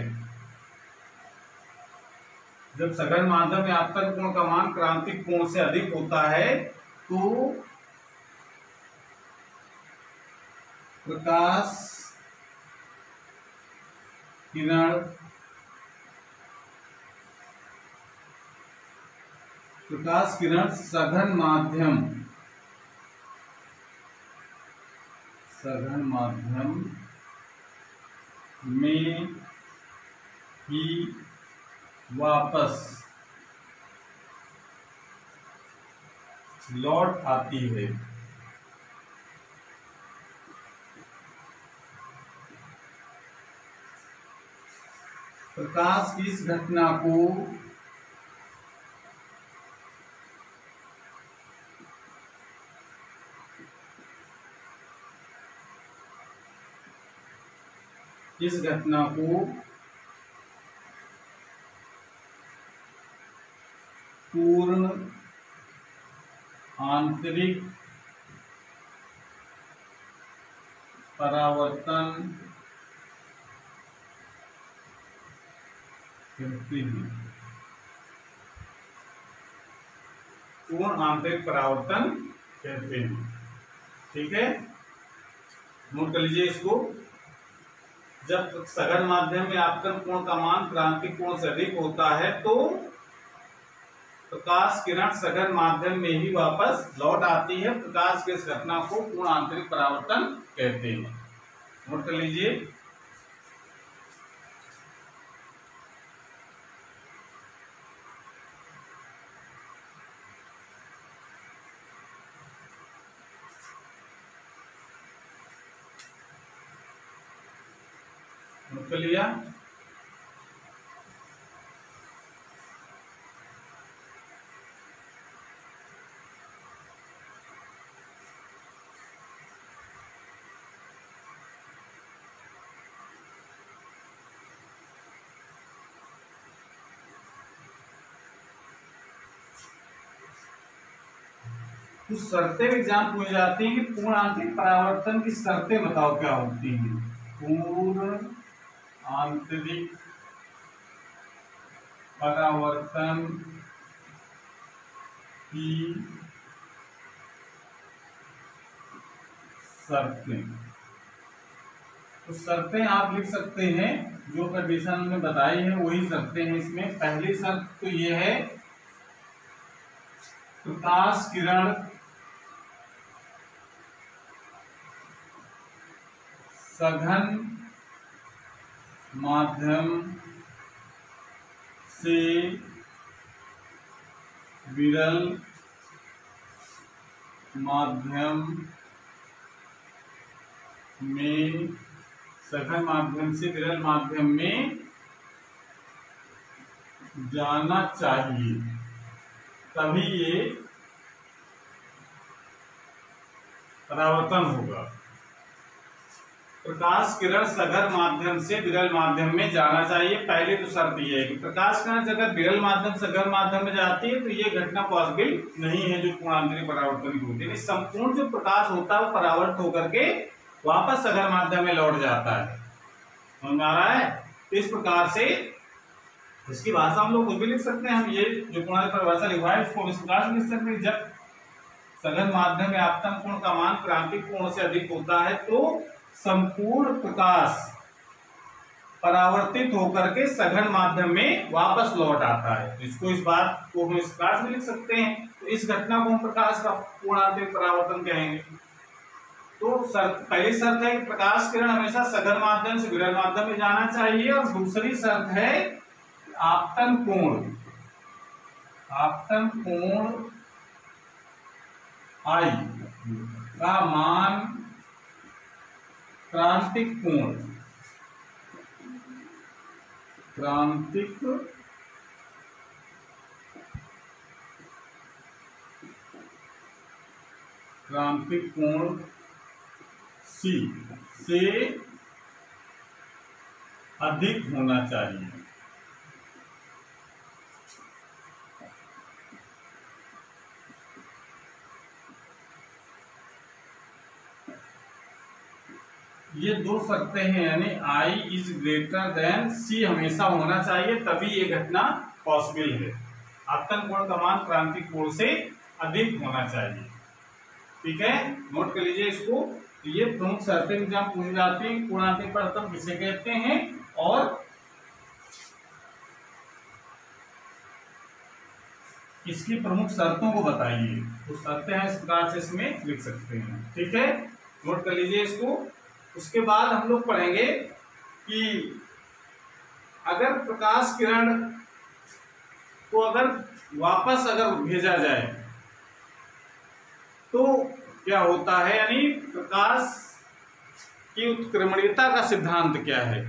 A: जब सघन माध्यम में आपतन कोण का मान क्रांतिक कोण से अधिक होता है तो प्रकाश किरण सघन माध्यम में ही वापस लौट आती है। प्रकाश की इस घटना को पूर्ण आंतरिक परावर्तन कहते हैं। पूर्ण आंतरिक परावर्तन कहते हैं। ठीक है, नोट कर लीजिए इसको। जब सघन माध्यम में आपतन कोण का मान क्रांतिक कोण से अधिक होता है तो प्रकाश किरण सघन माध्यम में ही वापस लौट आती है। प्रकाश की इस घटना को पूर्ण आंतरिक परावर्तन कहते हैं। नोट कर लीजिए। नोट कर लिया। कुछ शर्तें एग्जाम पूछ जाती हैं कि पूर्ण आंतरिक परावर्तन की शर्तें बताओ क्या होती हैं। पूर्ण आंतरिक परावर्तन की शर्तें, तो शर्तें आप लिख सकते हैं जो कंडीशन हमने बताई है वही शर्तें हैं इसमें। पहली शर्त तो ये है प्रकाश किरण सघन माध्यम से विरल माध्यम में, सघन माध्यम से विरल माध्यम में जाना चाहिए, तभी ये परावर्तन होगा। प्रकाश किरण सघन माध्यम से विरल माध्यम में जाना चाहिए। पहले तो शर्त यह है कि प्रकाश किरण अगर विरल माध्यम सघन माध्यम में जाती है तो ये घटना पॉसिबल नहीं है जो पूर्ण आंतरिक परावर्तन की होती है। संपूर्ण जो प्रकाश होता है वो परावर्त होकर के वापस सघन माध्यम में लौट जाता है। समझ में आ रहा है? तो इस प्रकार से इसकी भाषा हम लोग कुछ भी लिख सकते हैं। हम ये जो पूर्ण परिभाषा लिखवाए उसको इस प्रकार से लिख सकते हैं। जब सघन माध्यम में आपतन कोण का मान क्रांतिक कोण से अधिक होता है तो संपूर्ण प्रकाश
B: परावर्तित होकर के सघन माध्यम में वापस लौट आता है। तो इसको, इस बात को हम इस प्रकार से लिख सकते हैं। तो इस घटना को हम प्रकाश का पूर्णांतरिक परावर्तन कहेंगे। तो पहली शर्त है कि प्रकाश किरण हमेशा सघन माध्यम से विरल माध्यम में जाना चाहिए, और दूसरी शर्त है आपतन कोण I का मान क्रांतिक कोण C से अधिक होना चाहिए। ये दो शर्तें हैं, यानी I is greater than C हमेशा होना चाहिए, तभी ये घटना पॉसिबल है। आपतन कोण का मान क्रांतिक कोण से अधिक होना चाहिए। ठीक है, नोट कर लीजिए इसको। तो ये प्रमुख शर्तें एग्जाम पूछी जाती हैं, पूर्णांतरिक परावर्तन किसे कहते हैं, और इसकी प्रमुख शर्तों को बताइए। तो शर्तें हैं इस प्रकार से इसमें लिख सकते हैं। ठीक है, नोट कर लीजिए इसको। उसके बाद हम लोग पढ़ेंगे कि अगर प्रकाश किरण को अगर वापस भेजा जाए तो क्या होता है, यानी प्रकाश की उत्क्रमणीयता का सिद्धांत क्या है,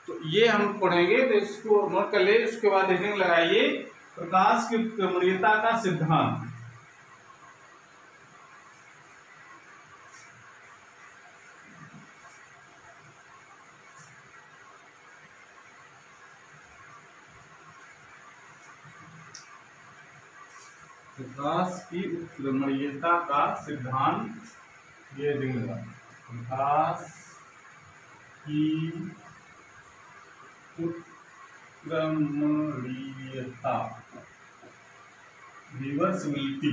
B: तो ये हम पढ़ेंगे। तो इसको नोट कर ले। उसके बाद हेडिंग लगाइए, प्रकाश की उत्क्रमणीयता का सिद्धांत। प्रकाश की उत्क्रमणीयता का सिद्धांत, ये देगा प्रकाश की उत्क्रमणीयता, रिवर्सिबिलिटी,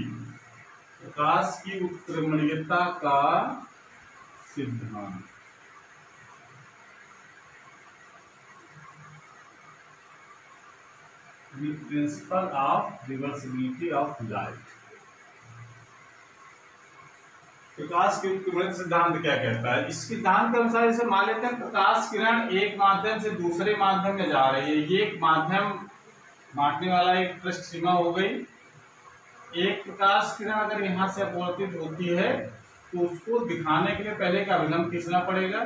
B: प्रकाश की उत्क्रमणीयता का सिद्धांत। The principle of reversibility of light। प्रकाश की उत्क्रमणीयता सिद्धांत क्या कहता है? इस सिद्धांत के अनुसार जैसे मान लेते हैं प्रकाश किरण एक माध्यम से दूसरे माध्यम में जा रही है। ये एक माध्यम बांटने वाला एक पृष्ठ सीमा हो गई। एक प्रकाश किरण अगर यहाँ से अपवर्तित होती है तो उसको दिखाने के लिए पहले एक अभिलंब खींचना पड़ेगा,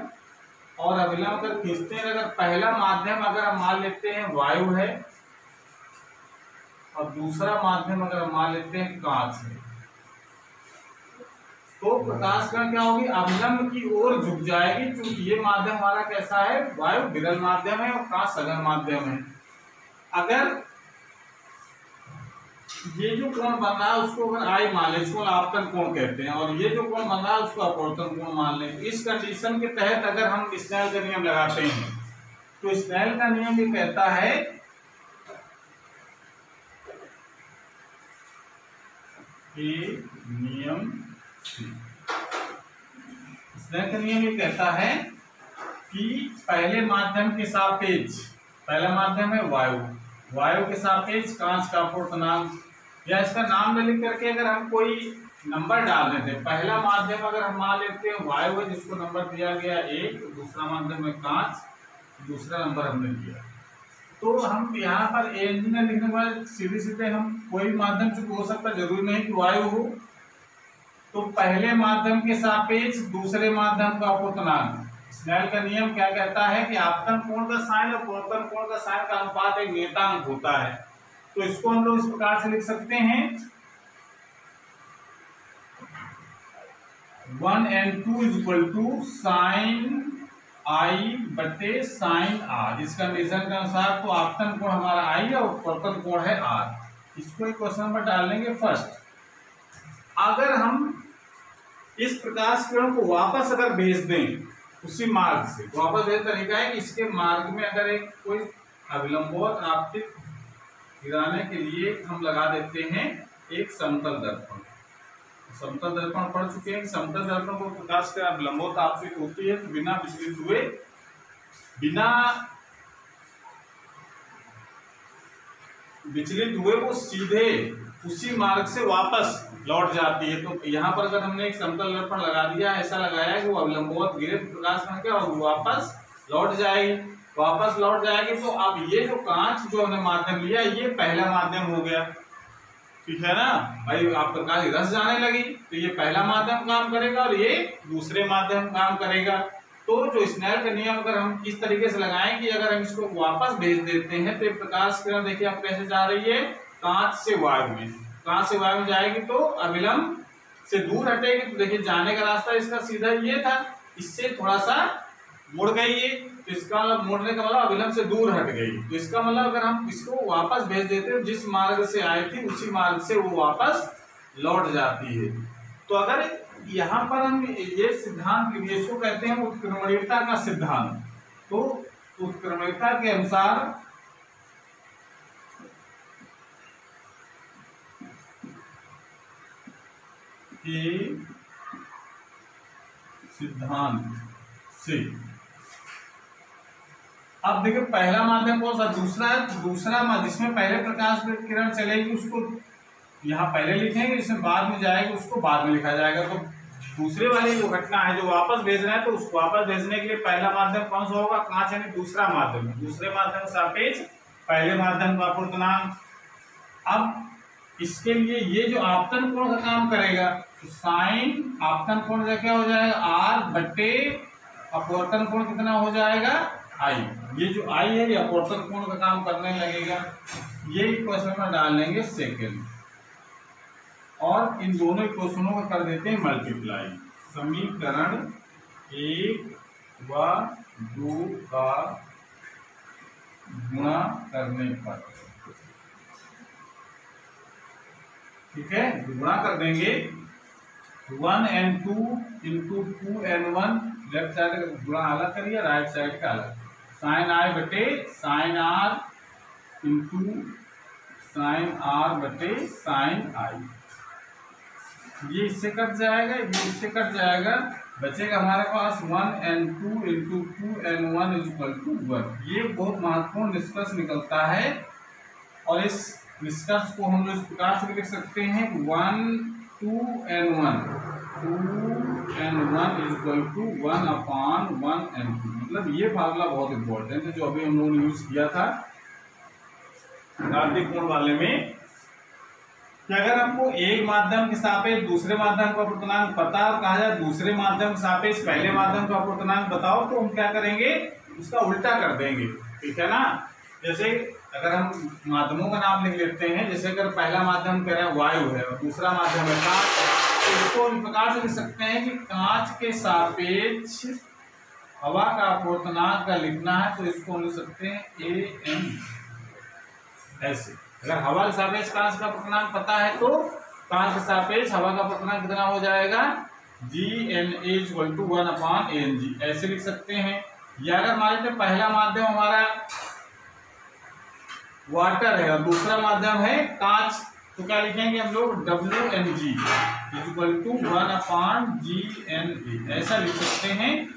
B: और अभिलंब अगर खींचते हैं, अगर पहला माध्यम अगर हम मान लेते हैं वायु है और दूसरा माध्यम अगर हम मान लेते हैं कांच है, तो प्रकाश किरण क्या होगी, अभिलंब की ओर झुक जाएगी। क्योंकि ये माध्यम हमारा कैसा है, वायु विरल माध्यम है और कांच सघन माध्यम है। अगर ये जो कोण बन रहा है उसको अगर आई मान ले, इसको आपतन कोण कहते हैं, और ये जो कोण बन रहा है उसको अपवर्तन कोण मान लें। इस कंडीशन के तहत अगर हम स्नेल का नियम लगाते हैं तो स्नेल का नियम ये कहता है नियम स्नेल का नियम ये कहता है कि पहले माध्यम के सापेक्ष, पहला माध्यम है वायु, वायु के सापेक्ष कांच का अपवर्तनांक, या इसका नाम लिख करके अगर हम कोई नंबर डाल देते हैं, पहला माध्यम अगर हम मान लेते हैं वायु है जिसको नंबर दिया गया 1, दूसरा माध्यम है कांच, दूसरा नंबर हमने दिया, तो हम यहाँ पर इंजीनियर लिखने के बाद सीधे सीधे हम कोई माध्यम से हो सकता है, जरूरी नहीं कि वायु हो। तो पहले माध्यम के सापेक्ष दूसरे माध्यम का अपवर्तनांक, स्नेल का नियम क्या कहता है कि आपतन कोण का साइन और अपवर्तन कोण का साइन का अनुपात एक नियतांक होता है। तो इसको हम लोग इस प्रकार से लिख सकते हैं 1n2 is equal to sine i बटे साइन आर। इस कंडीशन के अनुसार तो आपतन कोण हमारा आई और अपवर्तन कोण है आर। इसको एक क्वेश्चन नंबर डाल लेंगे फर्स्ट। अगर हम इस प्रकाश किरण को वापस अगर भेज दें उसी मार्ग से, वापस भेजने का तरीका है कि इसके मार्ग में अगर एक कोई अभिलंबोत आपतित गिराने के लिए हम लगा देते हैं एक समतल दर्पण। समतल दर्पण पढ़ चुके हैं। समतल दर्पण को प्रकाश के अभिलंबोत आपतित होती है तो बिना विचलित हुए, बिना विचलित हुए वो सीधे उसी मार्ग से वापस लौट जाती है। तो यहाँ पर अगर हमने एक समतल दर्पण लगा दिया, ऐसा लगाया है कि वो अवलंबवत गिरे प्रकाश में क्या और वापस लौट जाएगी, वापस लौट जाएगी। तो अब ये जो कांच जो हमने माध्यम लिया, ये पहला माध्यम हो गया, ठीक है ना भाई। आप प्रकाश इधर से जाने लगी तो ये पहला माध्यम काम करेगा और ये दूसरे माध्यम काम करेगा। तो जो स्नेल का नियम अगर हम इस तरीके से लगाएं कि अगर हम इसको वापस भेज देते हैं तो ये प्रकाश किरण देखिए अब कैसे जा रही है, कांच से वायु में, कांच से वायु में जाएगी तो अविलंब से दूर हटेगी। तो देखिए जाने का रास्ता इसका सीधा ये था, इससे थोड़ा सा मुड़ गई है, तो इसका मतलब मुड़ने का मतलब अविलंब से दूर हट गई। तो इसका मतलब अगर हम इसको वापस भेज देते हैं जिस मार्ग से आई थी उसी मार्ग से वो वापस लौट जाती है। तो अगर यहाँ पर हम ये सिद्धांत, इसको कहते हैं उत्क्रमणीयता का सिद्धांत। तो उत्क्रमणीयता के अनुसार सिद्धांत से अब देखिए पहला माध्यम कौन सा, दूसरा माध्यम जिसमें पहले प्रकाश किरण चलेगी उसको यहाँ पहले लिखेंगे, जिसमें बाद में जाएगी उसको बाद में लिखा जाएगा। तो दूसरे वाली जो घटना है जो वापस भेज रहे हैं तो उसको वापस भेजने के लिए पहला माध्यम कौन सा होगा, कांच यानी दूसरा माध्यम, दूसरे माध्यम के सापेक्ष पहले माध्यम का अपूर्णांक। अब इसके लिए ये जो आपतन कोण का काम करेगा तो साइन आपतन कोण क्या हो जाएगा, आर बट्टे अपवर्तन कोण कितना हो जाएगा, आई। ये जो आई है ये अपवर्तन कोण का काम करने लगेगा। ये इक्वेशन में डाल लेंगे सेकेंड और इन दोनों इक्वेशनों को कर देते हैं मल्टीप्लाई। समीकरण 1 व 2 का गुणा करने पर, ठीक है, गुणा कर देंगे 1n2 into 2n1, left side का गुणा अलग करिए, राइट साइड का अलग, साइन आई बटे sine r into sine r बटे साइन आई। ये इससे कट जाएगा, ये इससे कट जाएगा, बचेगा हमारे पास 1n2 into 2n1 is equal to 1। ये बहुत महत्वपूर्ण निष्कर्ष निकलता है और इस निष्कर्ष को हम लोग इस प्रकार से लिख सकते हैं 2n1 is equal to 1/1n2। मतलब ये फार्मूला बहुत इंपॉर्टेंट है जो अभी हम लोगों ने यूज किया था कार्तिक कोण वाले में, कि अगर हमको एक माध्यम के सापेक्ष दूसरे माध्यम का अपूर्णांक पता और कहा जाए दूसरे माध्यम के सापेक्ष पहले माध्यम का अपूर्णांक बताओ, तो हम क्या करेंगे, उसका उल्टा कर देंगे, ठीक है ना। जैसे अगर हम माध्यमों का नाम लिख लेते हैं, जैसे अगर पहला माध्यम कह रहे हैं वायु है और दूसरा माध्यम है कांच, तो इसको इस प्रकार से लिख सकते हैं कि कांच के सापेक्ष हवा का अपूर्णांक का लिखना है तो इसको हम लिख सकते हैं An। ऐसे अगर हवा के सापेक्ष कांच का अपूर्णांक पता है तो कांच के सापेक्ष हवा का अपूर्णांक कितना हो जाएगा, Gna इक्वल टू 1/Ang, ऐसे लिख सकते हैं। या अगर मान लेते पहला माध्यम हमारा वाटर है और दूसरा माध्यम है कांच, तो क्या लिखेंगे हम लोग, Wng इक्वल टू 1/Gna, ऐसा लिख सकते हैं।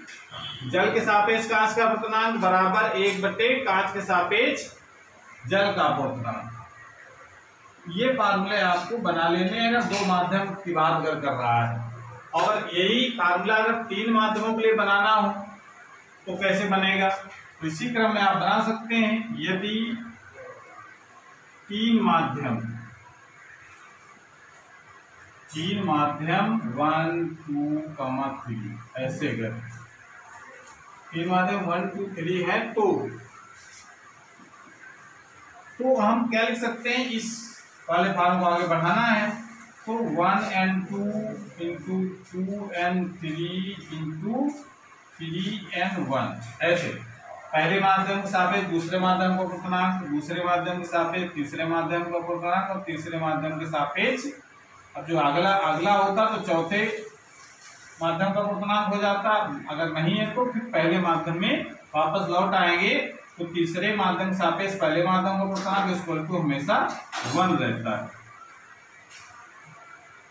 B: जल के सापेक्ष कांच का अपूर्णांक बराबर 1 बटे कांच के सापेक्ष जल का अपूर्णांक। ये फार्मूले आपको बना लेने हैं अगर दो माध्यम की बात अगर कर रहा है, और यही फार्मूला अगर 3 माध्यमों के लिए बनाना हो तो कैसे बनेगा, तो इसी क्रम में आप बना सकते हैं। यदि 3 माध्यम 1 2 3 ऐसे कर 3 माध्यम 1 2 3 है तो हम क्या लिख सकते हैं, इस वाले फॉर्म को आगे बढ़ाना है तो 1n2 into 2n3 into 3n1, ऐसे पहले माध्यम के सापेक्ष दूसरे माध्यम का अपूर्णांक, दूसरे माध्यम के सापेक्ष तीसरे माध्यम का अपूर्णांक और तीसरे माध्यम के सापेक्ष, अब जो अगला होता तो चौथे माध्यम का अपूर्णांक हो जाता, अगर नहीं है तो फिर पहले माध्यम में वापस लौट आएंगे तो तीसरे माध्यम सापेक्ष पहले माध्यम का अपूर्णांक इक्वल टू हमेशा 1 रहता है।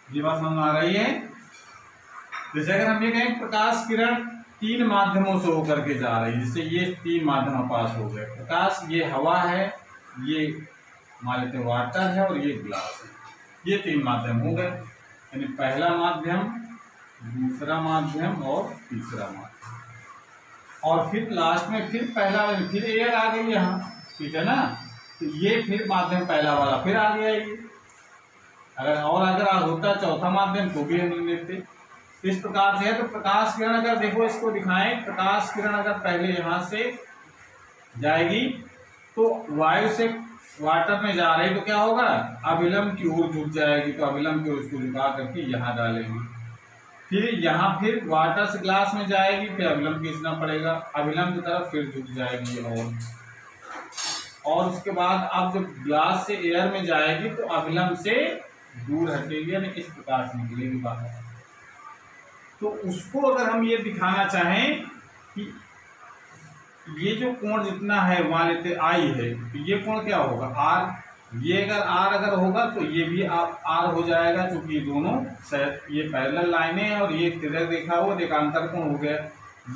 B: ये बात समझ आ रही है। जैसे अगर हम ये कहें प्रकाश किरण 3 माध्यमों से होकर के जा रही है, जैसे ये 3 माध्यम पास हो गए, प्रकाश ये हवा है, ये मान लेते हैं वाटर है और ये ग्लास है। ये 3 माध्यम हो गए, यानी पहला माध्यम, दूसरा माध्यम और तीसरा माध्यम। और फिर लास्ट में फिर पहला फिर एयर आ गई यहाँ, ठीक है ना। तो ये फिर माध्यम पहला वाला फिर आ गया ये। अगर होता चौथा माध्यम तो भी हम लेते। इस प्रकार से है। तो प्रकाश किरण अगर देखो इसको दिखाएं, प्रकाश किरण अगर पहले यहाँ से जाएगी तो वायु से वाटर में जा रही तो क्या होगा, अविलंब की ओर झुक जाएगी। तो अविलंब की ओर उसको झुका करके यहाँ डालेंगे। फिर यहाँ फिर वाटर से ग्लास में जाएगी, फिर अविलंब खींचना पड़ेगा, अविलंब की तरफ फिर झुक जाएगी। और उसके बाद अब जब ग्लास से एयर में जाएगी तो अविलंब से दूर हटेगी, यानी इस प्रकार से निकलेगी बाहर। तो उसको अगर हम ये दिखाना चाहें कि ये जो कोण जितना है मान लेते आई है, तो ये कोण क्या होगा आर। ये अगर आर अगर होगा तो ये भी आर हो जाएगा, क्योंकि ये दोनों ये पैरेलल लाइनें हैं और ये तिरक देखा हुआ देखांतर कोण हो गया।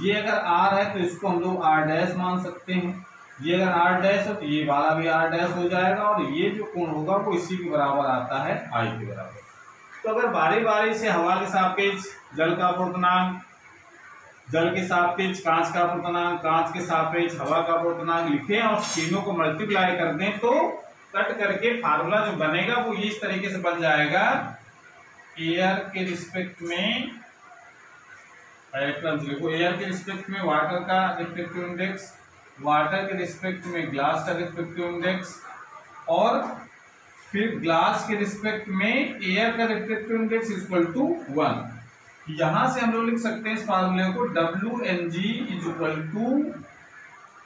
B: ये अगर आर है तो इसको हम लोग आर डैश मान सकते हैं। ये अगर आर डैश है तो ये वाला भी आर डैश हो जाएगा, और ये जो कोण होगा वो इसी के बराबर आता है, आई के बराबर। तो अगर बारी बारी से हवा के सापेक्ष जल का अपूर्णांक, जल के सापेक्ष कांच का अपूर्णांक, कांच के सापेक्ष हवा का अपूर्णांक लिखें और तीनों को मल्टीप्लाई कर दें तो कट करके फार्मूला जो बनेगा वो इस तरीके से बन जाएगा। एयर के रिस्पेक्ट में लिखो, एयर के रिस्पेक्ट में वाटर का रिफ्लेक्टिव इंडेक्स, वाटर के रिस्पेक्ट में ग्लास का रिफ्लेक्टिव इंडेक्स, और फिर ग्लास के रिस्पेक्ट में एयर का रिफ्लेक्टिव इंडेक्स इक्वल टू 1। यहां से हम लोग लिख सकते हैं इस फार्मूले को WNG इज इक्वल टू,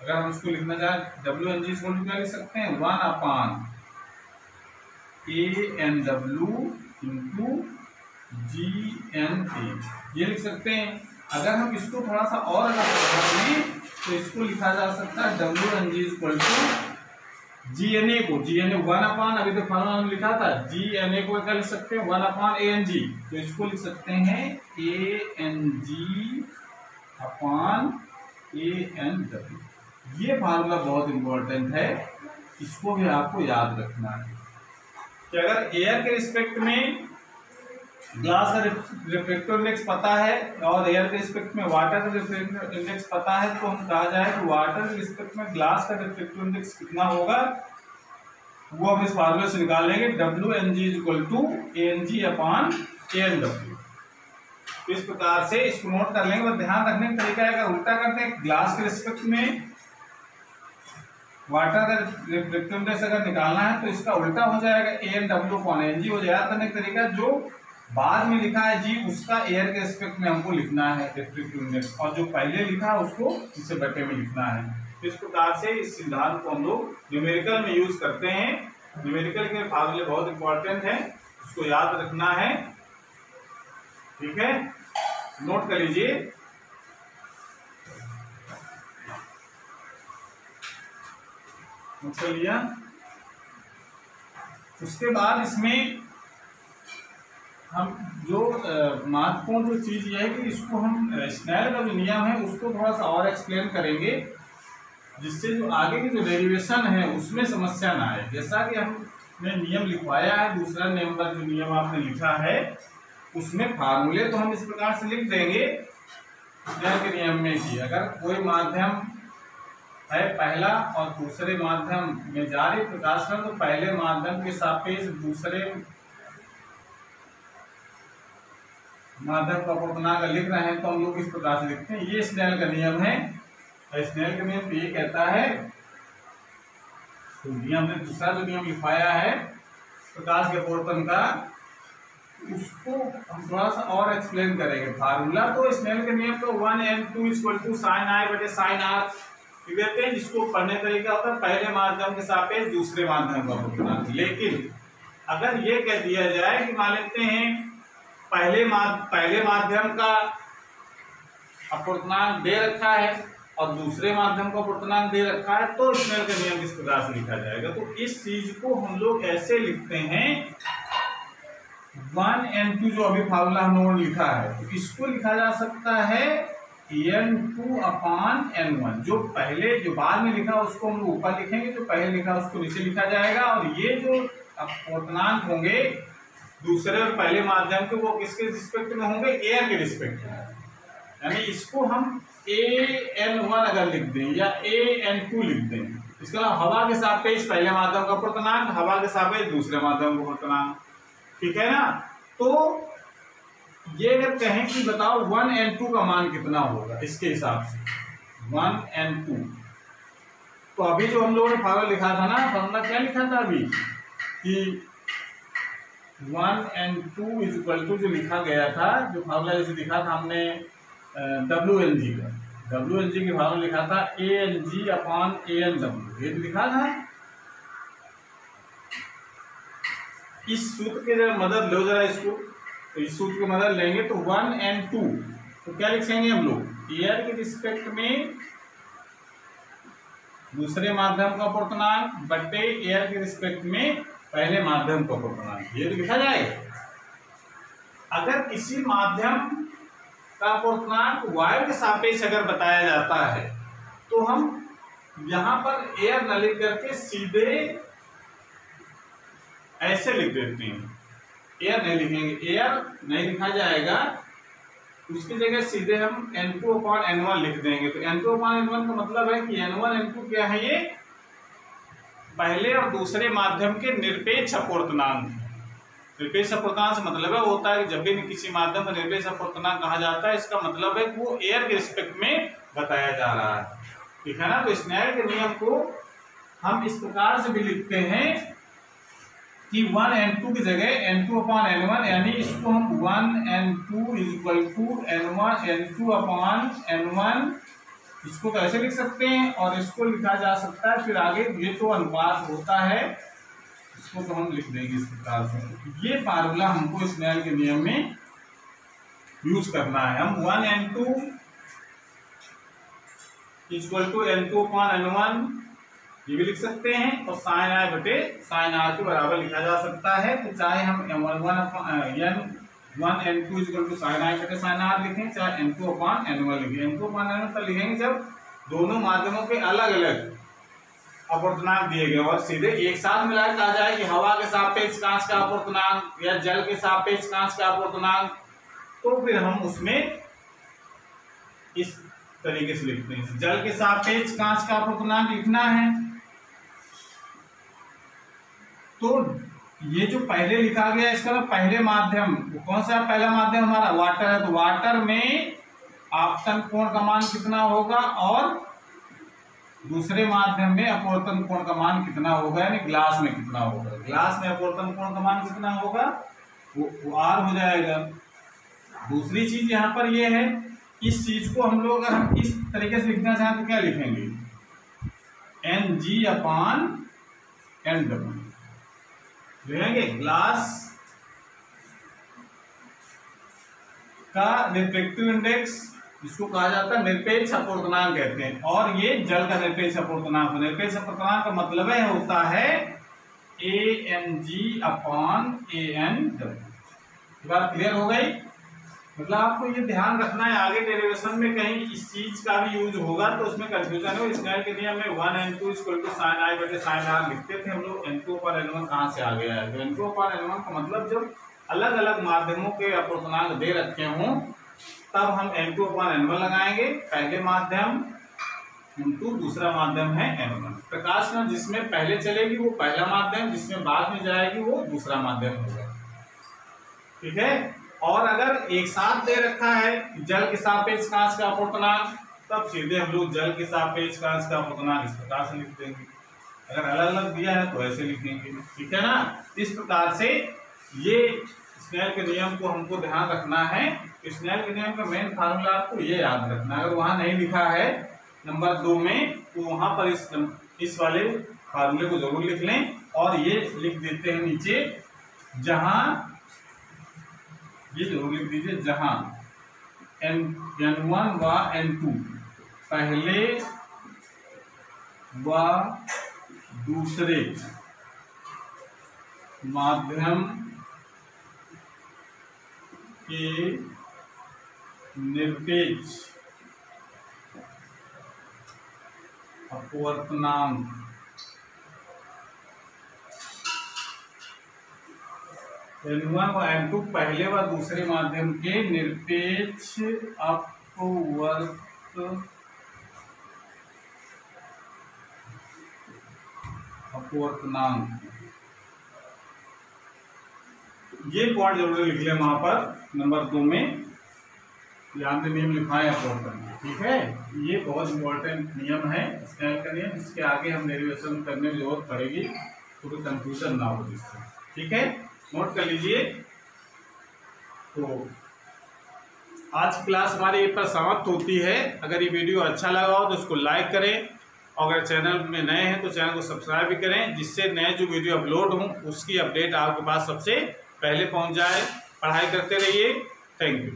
B: अगर हम उसको लिखना चाहें WNG इज इक्वल टू क्या लिख सकते हैं 1/ANW इंटू GNA, ये लिख सकते हैं। अगर हम इसको थोड़ा सा और अलग तो इसको लिखा जा सकता है WNG is equal to GNA को, GNA 1/, अभी तो फार्मूला हमने लिखा था, GNA को क्या लिख सकते हैं 1/ANG, तो इसको लिख सकते हैं ANG/ANW। ये फार्मूला बहुत इंपॉर्टेंट है, इसको भी आपको याद रखना है कि अगर एयर के रिस्पेक्ट में ग्लास का रिफ्लेक्टिव इंडेक्स पता है और एयर के रिस्पेक्ट में वाटर का रिफ्लेक्टिव इंडेक्स पता है, तो हम कहा जाए कि वाटर के रिस्पेक्ट में ग्लास का रिफ्लेक्टिव इंडेक्स कितना होगा वो हम इस फार्मूले से निकाल लेंगे, WNG is equal to ANG/ANW। तो इस प्रकार से इसको नोट कर लेंगे। और ध्यान रखने का तरीका है, अगर उल्टा करते हैं ग्लास के रिस्पेक्ट में वाटर का रिफ्लेक्टिव इंडेक्स अगर निकालना है तो इसका उल्टा हो जाएगा, ANW/ANG हो जाएगा। करने का तरीका जो बाद में लिखा है जी उसका एयर के रिस्पेक्ट में हमको लिखना है रिफ्लेक्टिव इंडेक्स, और जो पहले लिखा है उसको इसे बटे में लिखना है। इस प्रकार से इस सिद्धांत को हम लोग न्यूमेरिकल में यूज करते हैं। न्यूमेरिकल के फार्मूले बहुत इंपॉर्टेंट है, उसको याद रखना है, ठीक है, नोट कर लीजिए। लिया उसके बाद इसमें हम जो महत्वपूर्ण जो चीज ये है कि इसको हम स्नेल का जो नियम है उसको थोड़ा सा और एक्सप्लेन करेंगे, जिससे जो आगे की जो डेरिवेशन है उसमें समस्या ना आए। जैसा कि हमने नियम लिखवाया है, दूसरा नंबर जो नियम आपने लिखा है उसमें फार्मूले तो हम इस प्रकार से लिख देंगे स्नेल के नियम में कि अगर कोई माध्यम है पहला और दूसरे माध्यम में जारी प्रकाश तो पहले माध्यम के सापेक्ष दूसरे माध्यम का अपूर्णांक लिख रहे हैं तो हम लोग इस प्रकार से लिखते हैं। ये स्नेल का नियम है। स्नेल का नियम ये कहता है, तो नियम ने दूसरा जो नियम लिखवाया है प्रकाश के अपवर्तन का, उसको हम थोड़ा सा और एक्सप्लेन करेंगे। फार्मूला तो स्नेल के नियम तो 1n2 = sin I / sin r कहते हैं, जिसको पढ़ने तरीका होता है पहले माध्यम के सापेक्ष दूसरे माध्यम का अपूर्णांक। लेकिन अगर ये कह दिया जाए कि मान लेते हैं पहले माध्यम का अपूर्णांक दे रखा है और दूसरे माध्यम का अपूर्णांक दे रखा है, तो स्नेल का नियम किस प्रकार से लिखा जाएगा। तो इस चीज को हम लोग ऐसे लिखते हैं 1n2 जो अभी फार्मूला हम लोगों ने लिखा है, तो इसको लिखा जा सकता है n2 अपान n1। जो पहले जो बाद में लिखा उसको हम ऊपर लिखेंगे, जो पहले लिखा उसको नीचे लिखा जाएगा। और ये जो अपूर्णांक होंगे दूसरे और पहले माध्यम के, वो किसके रिस्पेक्ट में होंगे? एयर के रिस्पेक्ट में। यानी इसको हम an1 अगर लिख दें या an2 लिख दें, इसका मतलब हवा के सापेक्ष पहले माध्यम का अपूर्णांक, हवा के सापेक्ष दूसरे माध्यम का अपूर्णांक, ठीक है ना। तो ये अगर कहें कि बताओ 1n2 का मान कितना होगा, इसके हिसाब से 1n2, तो अभी जो हम लोगों ने फार्मूला लिखा था ना, फार्मूला क्या लिखा था अभी कि 1n2 इज इक्वल टू, जो लिखा गया था, जो फार्मूला जैसे लिखा था हमने WNG का, WNG की फार्मूला लिखा था ANG अपान ANW, ये लिखा था। इस सूत्र के जरा मदद लो जरा इसको, तो इस सूत्र की मदद लेंगे तो 1n2 तो क्या लिखेंगे हम लोग? एयर के रिस्पेक्ट में दूसरे माध्यम का अपूर्णांक बटे एयर के रिस्पेक्ट में पहले माध्यम का अपूर्णांक, ये तो लिखा जाएगा। अगर किसी माध्यम का अपूर्णांक वायु के सापेक्ष अगर बताया जाता है तो हम यहां पर एयर न लिख करके सीधे ऐसे लिख देते हैं, एयर नहीं लिखेंगे, एयर नहीं लिखा जाएगा, उसकी जगह सीधे हम n2 अपान n1 लिख देंगे। तो n2 अपान n1 का मतलब है कि n1 n2 क्या है? ये पहले और दूसरे माध्यम के निरपेक्ष अपूर्णांक। निरपेक्ष अपूर्णांक से मतलब है होता है कि जब भी किसी माध्यम का निरपेक्ष अपूर्णांक कहा जाता है, इसका मतलब है कि वो एयर के रिस्पेक्ट में बताया जा रहा है, ठीक है ना। तो स्नेल के नियम को हम इस प्रकार से भी लिखते हैं कि 1n2 की जगह n2 अपान n1, यानी इसको हम 1n2 is equal to n2 upon n1, इसको कैसे लिख सकते हैं? और इसको लिखा जा सकता है फिर आगे, ये तो अनुपात होता है, इसको तो हम लिख देंगे इस प्रकार से। ये फार्मूला हमको स्नेल के नियम में यूज करना है। हम 1n2 equal to n2 upon n1 ये भी लिख सकते हैं, और साइन i बटे साइन r के बराबर लिखा जा सकता है। तो चाहे हम 1n2 equal to sine i बटे साइन r लिखें, चाहे n2 अपान n1 लिखें। n2 अपान n1 तब लिखेंगे जब दोनों माध्यमों के अलग अलग अपूर्णांक दिए गए और सीधे एक साथ मिलाकर कहा जाए कि हवा के सापेक्ष कांच का अपूर्णांक या जल के सापेक्ष कांच का अपूर्णांक, तो फिर हम उसमें इस तरीके से लिखते हैं, जल के सापेक्ष कांच का अपूर्णांक लिखना है। तो ये जो पहले लिखा गया इसका पहले माध्यम, कौन सा पहला माध्यम हमारा? वाटर है। तो वाटर में आपतन कोण का मान कितना होगा और दूसरे माध्यम में अपवर्तन कोण का मान कितना होगा, यानी ग्लास में कितना होगा। ग्लास में अपवर्तन कोण का मान कितना होगा? वो R हो जाएगा। दूसरी चीज यहाँ पर ये है, इस चीज को हम लोग अगर हम इस तरीके से लिखना चाहें तो क्या लिखेंगे? NG अपान NW लिखेंगे। ग्लास का रिफ्रैक्टिव इंडेक्स, जिसको कहा जाता है निरपेक्ष अपूर्णांक कहते हैं, और ये जल का निरपेक्ष अपूर्णांक। निरपेक्ष अपूर्णांक का मतलब है होता है ANG अपान ANW। बात क्लियर हो गई? मतलब आपको ये ध्यान रखना है, आगे डेरिवेशन में कहीं इस चीज का भी यूज होगा तो उसमें कंफ्यूजन हो। स्नेल के नियम में 1n2 equal to sine i बटे साइन r लिखते थे हम लोग, n2 अपान n1 कहाँ से आ गया है? तो n2 अपान n1 का मतलब जब अलग अलग माध्यमों के अपूर्णांक दे रखे हों तब हम n2 अपान n1 लगाएंगे, पहले माध्यम इंटू दूसरा माध्यम है n1। प्रकाश में जिसमें पहले चलेगी वो पहला माध्यम, जिसमें बाद में जाएगी वो दूसरा माध्यम होगा, ठीक है। और अगर एक साथ दे रखा है जल के सापेक्ष कांच का अपूर्णांक, तब सीधे हम लोग जल के सापेक्ष कांच का अपूर्णांक इस प्रकार से लिख देंगे। अगर अलग अलग दिया है तो ऐसे लिखेंगे, ठीक है ना। इस प्रकार से ये स्नेल के नियम को हमको ध्यान रखना है। स्नेल के नियम का मेन फार्मूला आपको ये याद रखना है। अगर वहां नहीं लिखा है नंबर 2 में तो वहां पर इस वाले फार्मूले को जरूर लिख लें, और ये लिख देते हैं नीचे, जहां ये जरूर लिख दीजिए, जहां n1 व n2 पहले व दूसरे माध्यम के निरपेक्ष
A: अपवर्तनांक N1 व N2 पहले व दूसरे माध्यम के निरपेक्ष अपवर्तनांक। ये पॉइंट जरूर लिख लें वहां पर नंबर 2 में, यहाँ पे नियम लिखा है अपवर्तन। ठीक है, ये बहुत इंपॉर्टेंट नियम है स्नेल का नियम, इसके आगे हम डेरिवेशन करने की जरूरत पड़ेगी, तो कंफ्यूजन ना हो जिससे। ठीक है, नोट कर लीजिए। तो आज की क्लास हमारी यहीं पर समाप्त होती है। अगर ये वीडियो अच्छा लगा हो तो इसको लाइक करें, और अगर चैनल में नए हैं तो चैनल को सब्सक्राइब भी करें, जिससे नए जो वीडियो अपलोड हों उसकी अपडेट आपके पास सबसे पहले पहुंच जाए। पढ़ाई करते रहिए। Thank you.